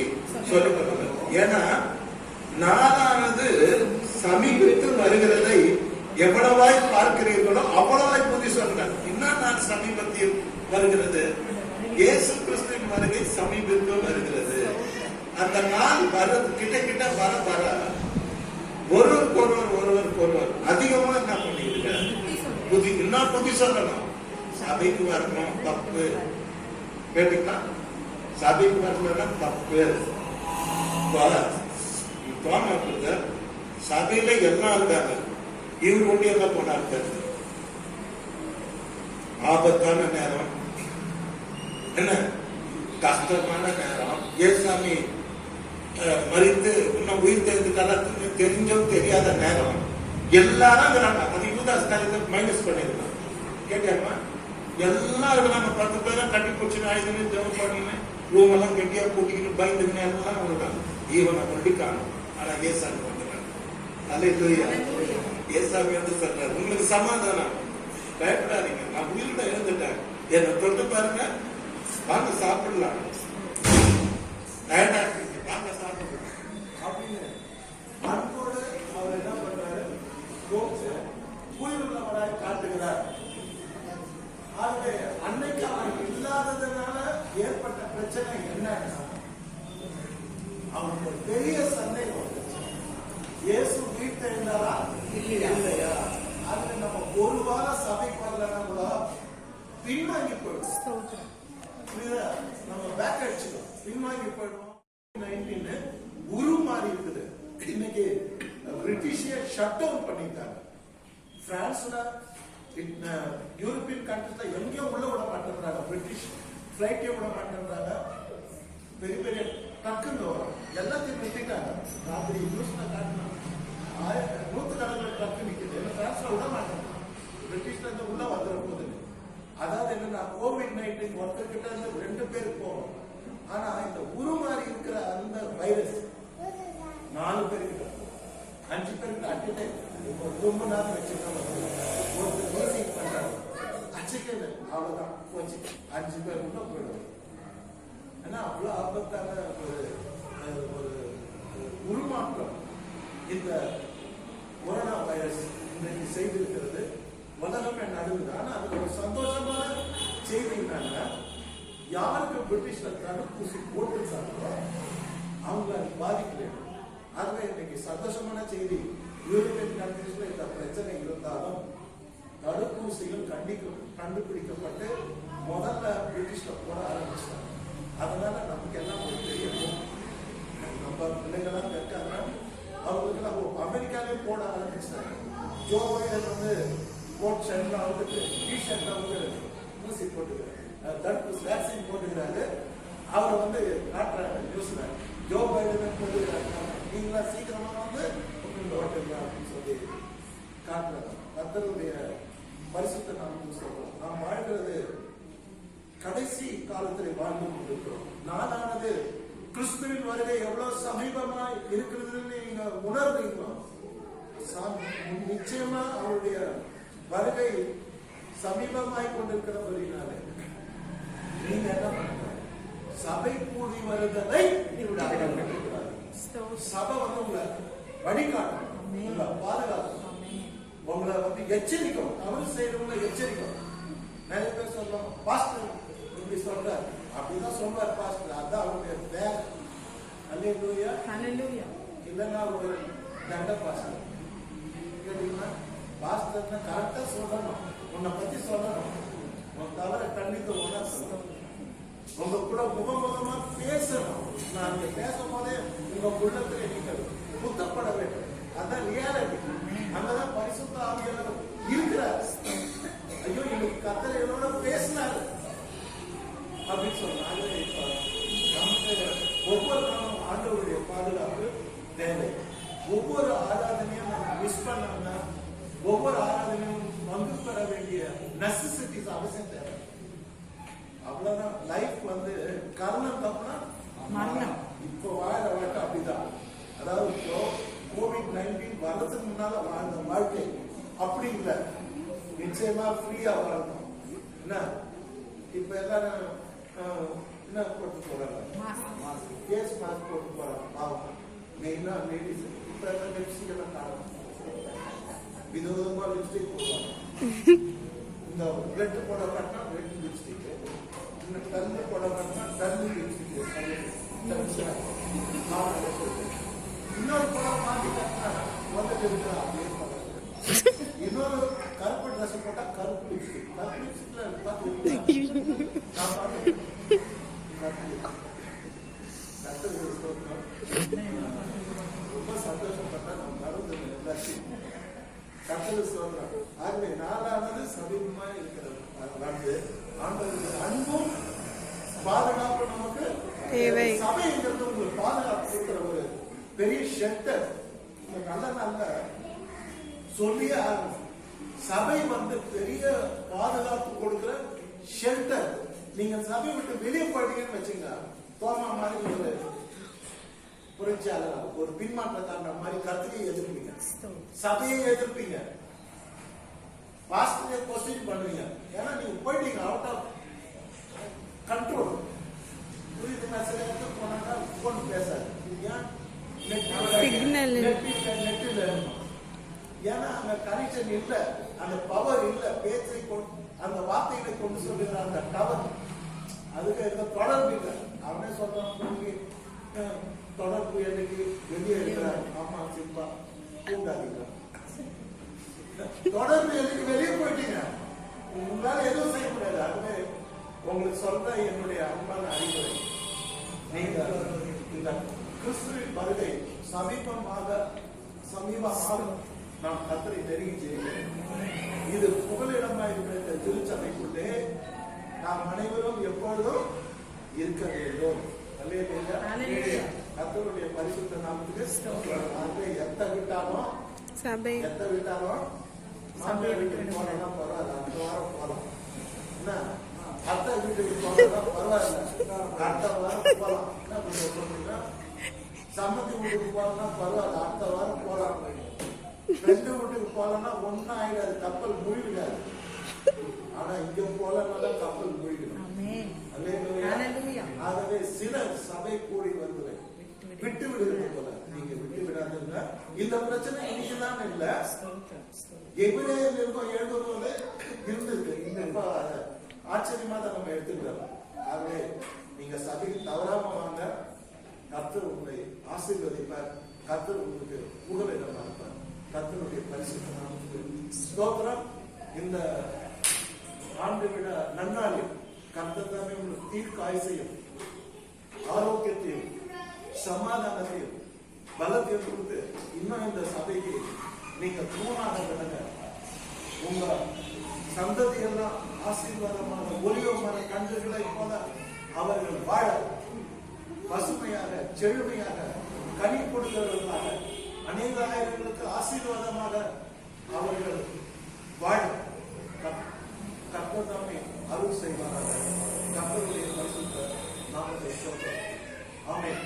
சொல்லப்படுறது. ஏன்னா நானானது சமீபத்து வருகிறதை எவ்வளவாய் பார்க்கிறீர்களோ அவ்வளவாய் புத்தி சொல்றேன். இன்னும் நான் சமீபத்தில் வருகிறது, இயேசு கிறிஸ்துவின் வருகை சமீபத்து வருகிறது. அந்த நாள் கிட்ட வர ஒருவர் அதிகமா என்ன பண்ணிருக்க புத்தி, இன்னும் புத்தி சொல்லணும். சபைக்கு வரணும் தப்பு கேட்டீங்களா? சபைக்கு வரலன்னா தப்பு. சபையில எல்லாம் இருக்காங்க, இவர் கொண்டு என்ன போனார்? ஆபத்தான நேரம், என்ன கஷ்டமான நேரம், ஏசாமி மறித்து இன்னும் உயிர் தெரிந்து தெரிஞ்சும் தெரியாத நேரம், எல்லாரும் இருக்கிறாங்க. அது யூதாஸ் காரியத்தை மைனஸ் பண்ணிருக்காங்க. கேட்டியாமா? எல்லாம் இருக்கிறாங்க. 10 பேரும் கட்டி போச்சு, ஆயுதமே ஜெபம் பண்ணின்னு ரூம் எல்லாம் கெட்டியா கூட்டிக்கிட்டு பயந்துன்னு எல்லாம் இருக்காங்க. ஈவனை மறுபடியும் ஆனா ஏசாமி வந்துடுறாங்க. அல்லேலூயா. ஏசாமி வந்து சொல்றாரு, உங்களுக்கு சமாதானம், பயப்படாதீங்க, நான் உயிர்ல இருந்துட்டேன், என்னை தொட்டு பாருங்க, வாங்க சாப்பிடலாம், வாங்க சாப்பிடலாம் அப்படின்னு அன்போடு அவர் என்ன பண்றாரு? உயிருள்ளவராய் காட்டுகிறார். ஆகவே அன்னைக்கு அவர் இல்லாததுனால ஏற்பட்ட பிரச்சனை என்னன்னா, அவனுக்கு பெரிய சந்தேகம் வந்துச்சு. இயேசு வீட்டை இருந்தாரா இல்லையா? அதுல நம்ம ஒரு வாரம் சபைக்கு வரலன்னா கூட பின்வாங்கி போயிடும். நம்ம பேக் அடிச்சிடும், பின்வாங்கி போயிடும். 19 உருமாறி இருக்குது. இன்னைக்கு பிரிட்டிஷே ஷட் டவுன் பண்ணிட்டாங்க. பிரான்ஸ்ல, யூரோப்பியன் கண்ட்ரிஸ்ல எங்கேயும் உள்ள விட மாட்டேன்றாங்க. பிரிட்டிஷ் பிளைட்டே விட மாட்டேன்றாங்க. பெரிய பெரிய ட்ரக்குங்க வரும், எல்லாத்தையும் நிறுத்திட்டாங்க. ராத்திரி நியூஸ்ல காட்டினாங்க, 100கணக்கில் ட்ரக்கு நிற்குது. ஏன்னா பிரான்ஸ்ல விட மாட்டாங்க, பிரிட்டிஷ்ல இருந்து உள்ள வந்துட போகுது. அதாவது என்னன்னா, COVID-19 ஒருத்தர்கிட்ட இருந்து 2 பேர் போகும். ஆனா இந்த உருமாறி இருக்கிற அந்த வைரஸ் 4 பேருக்கு 5 பேருக்கு அட்டிட்டே ரொம்ப நேரம் வச்சிருக்காங்க. ஒருத்தர் மியூசிக் பண்றாங்க, அச்சுக்கல அவ்வளவுதான் போச்சு, 5 பேர் கூட போயிடும். ஏன்னா அவ்வளவு ஆபத்தான ஒரு உருமாற்றம் இந்த கொரோனா வைரஸ் இன்றைக்கு செய்திருக்கிறது. உலகமே நடுவுது. ஆனா அதுக்கு ஒரு சந்தோஷமான செய்தி என்னன்னா, யாருக்கு பிரிட்டிஷ்ல தடுப்பூசி போட்டுருக்காங்களோ அவங்க பாதிக்கல. அதுவே இன்னைக்கு சந்தோஷமான செய்தி, யூரோப்பியன் கண்ட்ரீஸ்ல இந்த பிரச்சனை இருந்தாலும் தடுப்பூசிகள் கண்டுபிடிக்கப்பட்டு முதல்ல பிரிட்டிஷ்ல போட ஆரம்பிச்சாங்க. அதனால நமக்கு எல்லாம் ஒரு பெரிய நம்ம பிள்ளைங்களாம் இருக்காங்க, அவங்களுக்கு நம்ம அமெரிக்காலே போட ஆரம்பிச்சாங்க. ஜோ பைடன் வந்து கோட் ஷர்ட்ல வந்துட்டு டி ஷர்ட்ல வந்து ஊசி போட்டுக்கிறாரு, தடுப்பூசி வேக்சின் போட்டுக்கிறாரு. அவர் வந்து காட்டுறாங்க நியூஸ்ல, ஜோ பைடன் போட்டுக்கிறாங்க, நீங்களா சீக்கிரமா வந்து ஓட்டுங்க அப்படின்னு சொல்லி காட்டுறாங்க. கர்த்தருடைய பரிசுத்த நாமம் சொல்றோம். நாம் வாழ்கிறது கடைசி காலத்தில் வாழ்ந்து கொண்டிருக்கிறோம். நாளானது கிறிஸ்துவின் வருகை எவ்வளவு சமீபமா இருக்கிறதுன்னு நீங்க உணர்றீங்களோ, நிச்சயமா அவருடைய வருகை சமீபமாய் கொண்டிருக்கிறபடினாலே நீங்க என்ன பண்ணுங்க, சபை கூடி வருவதை சபை வந்து உங்களை வழிகாட்டும், உங்களை பாதுகாக்கும், உங்களை வந்து எச்சரிக்கும், தவறு செய்யறவங்களை எச்சரிக்கும். நிறைய பேர் சொல்லுவாங்க, பாஸ்டர் இப்படி சொல்றாரு, அப்படிதான் சொல்றாரு பாஸ்டர், அதான் அவருடைய வேலை. அல்லேலூயா. இல்லைன்னா ஒரு தண்ட பாஸ்டர் கேட்டீங்கன்னா, பாஸ்டர்னா கரெக்டா சொல்லணும், உன்னை பத்தி சொல்லணும், உன் தவற கண்டித்து உணர்த்தணும், உங்க கூட முகமுகமா பேசணும். நான் இங்க பேசும் போதே உங்க உள்ளத்துல நீங்க புத்தப்பட வேண்டும். அதான் ரியாலிட்டி. அங்கதான் பரிசுத்த ஆவியானவர் இருக்கிறார். ஐயோ இன்னைக்கு கர்த்தர் என்னோட பேசினாரு அப்படின்னு சொன்னாங்க. நமக்கு ஒவ்வொரு நாளும் ஆண்டவருடைய பாதுகாப்பு தேவை. ஒவ்வொரு ஆராதனையும் நம்ம மிஸ் பண்ணாம ஒவ்வொரு ஆராதனையும் பங்கு பெற வேண்டிய நெசசிட்டிஸ் அவசியம் தேவை. அவ்வளவுதான். லைஃப் வந்து கர்ணம் தப்புனா மரணம். இப்போ வாழ வாழ்க்கை அப்படிதான். அதாவது இப்போ COVID-19 வரதுக்கு முன்னால வாழ்ந்த வாழ்க்கை அப்படி இல்லை. நிச்சயமா ஃப்ரீயா வாழணும். என்ன இப்ப எல்லாரும் என்ன போட்டு போறாங்க, கேஸ் மாஸ்க் போட்டு போறாங்க. பாவம் மெயினா லேடிஸ். இப்ப எல்லாம் லிப்ஸ்டிக் எல்லாம் காணும், விதவிதமா லிப்ஸ்டிக் போடுவாங்க. இந்த ரெட் போட கட்டினா ரெட் லிப்ஸ்டிக், இந்த டல்லு போட கட்டினா டல்லு லிப்ஸ்டிக், இன்னொரு படம் மாற்றி கட்டினா வந்துட்டு இருக்கிற அப்படியே படம். இன்னொரு கருப்பு ட்ரெஸ் போட்டா கருப்பு லிப்ஸ்டிக், கருப்பு லிப்ஸ்டிக்ல ரொம்ப சந்தோஷப்பட்டா நம்ம மருந்து ஆகவே நாலாவது சமீபமா இருக்கிறது வந்து ஆண்டவருடைய அன்பும் பாதுகாப்பு நமக்கு தேவை. சபைங்கிறது உங்களுக்கு பாதுகாப்பு கொடுக்கிற ஒரு பெரிய ஷெல்டர். நல்ல நல்ல சொல்லியே ஆகும். சபை வந்து பெரிய பாதுகாப்பு கொடுக்கிற ஷெல்டர். நீங்க சபை விட்டு வெளியே போயிட்டீங்கன்னு வச்சுங்க, தோமா மாதிரி ஒரு புரட்சியாளர், ஒரு பின்மாற்றத்தாண்ட மாதிரி கத்திரியை எதிர்ப்பீங்க, சபையை எதிர்ப்பீங்க, பாஸ்டரை கொஸ்டின் பண்ணுவீங்க. ஏன்னா நீங்க போயிட்டீங்க அவுட் ஆஃப் கண்ட்ரோல். புரியுது? சில இடத்துக்கு போனாக்கா போன் பேசாது. நெட்டில் ஏன்னா அங்க கனெக்ஷன் இல்ல, அந்த பவர் இல்ல, பேச்சை அந்த வார்த்தைகளை கொண்டு சொல்லுகிற அந்த டவர், அதுக்கு எந்த தொடர்பு இல்லை. அவனே சொல்றான், தொடர்பு என்னைக்கு வெளியே இருக்கிறார். ஆமா சிம்பா தூங்காதீங்க. தொடர்பு என்னைக்கு வெளியே போயிட்டீங்க, உங்களால எதுவும் செய்ய முடியாது. அதுவே உங்களுக்கு சொல்ற என்னுடைய அன்பான அறிவுரை, நீங்க இந்த கிறிஸ்துவின் வருகை சமீபமாக நாம் கர்த்தரை நெருங்கி இது புகலிடமா இருக்கிற இந்த திருச்சபைக்குள்ளே நாம் அனைவரும் எப்பொழுதும் இருக்க வேண்டும். கர்த்தருடைய பரிசுத்த நாமத்துக்கு எத்த விட்டாலும் மாமியார் வீட்டுக்கு போனா பரவாயில்ல, அடுத்த வாரம் போலாம். என்ன அத்தை வீட்டுக்கு போனா பரவாயில்ல, அடுத்த வாரம் போலாம். என்ன சொல்றீங்கன்னா சம்மதி வீட்டுக்கு போனா பரவாயில்ல, அடுத்த வாரம் போலாம். ரெண்டு வீட்டுக்கு போலன்னா ஒன்னும் ஆயிடாது, கப்பல் மூழ்கிடாது. ஆனா இங்க போலன்னா கப்பல் மூழ்கிடும். ஆகவே சிலர் சபை கூடி வருவதை விட்டு விடுவது போல நீங்க விட்டு விடாதுங்க. இந்த பிரச்சனை இன்னைக்குதான் இல்ல, எபிரேயர் நிருபம் 7 இருந்திருக்கு. இந்த ஆச்சரியமா தான் நம்ம எடுத்துக்கிறோம். ஆகவே நீங்க சபைக்கு தவறாம வாங்க. கர்த்தர் உங்களை ஆசீர்வதிப்பார். கர்த்தர் உங்களுக்கு புகலிடமா இருப்பார். கர்த்தருடைய பரிசுத்த நாமத்துக்கு ஸ்தோத்திரம். இந்த ஆண்டு விட நன்னாளில் கர்த்தர் தாமே உங்களுக்கு தீர்க்க ஆயுசையும் ஆரோக்கியத்தையும் சமாதானத்தையும் பலத்தையும் கொடுத்து இன்னும் இந்த சபைக்கு நீங்க தூணாக விடுங்க. உங்க சந்ததியெல்லாம் ஆசீர்வாதமான ஒளியோமான கன்றுகளை போல அவர்கள் வாழ பசுமையாக செழுமையாக கனி கொடுக்கிறவர்களாக அநேக ஆயிரங்களுக்கு ஆசீர்வாதமாக அவர்கள் வாழ கர்த்தர் தாமே அருள் செய்வார்கள். கர்த்தருடைய பரிசுத்த நாமத்தை சொல்றோம். ஆமென்.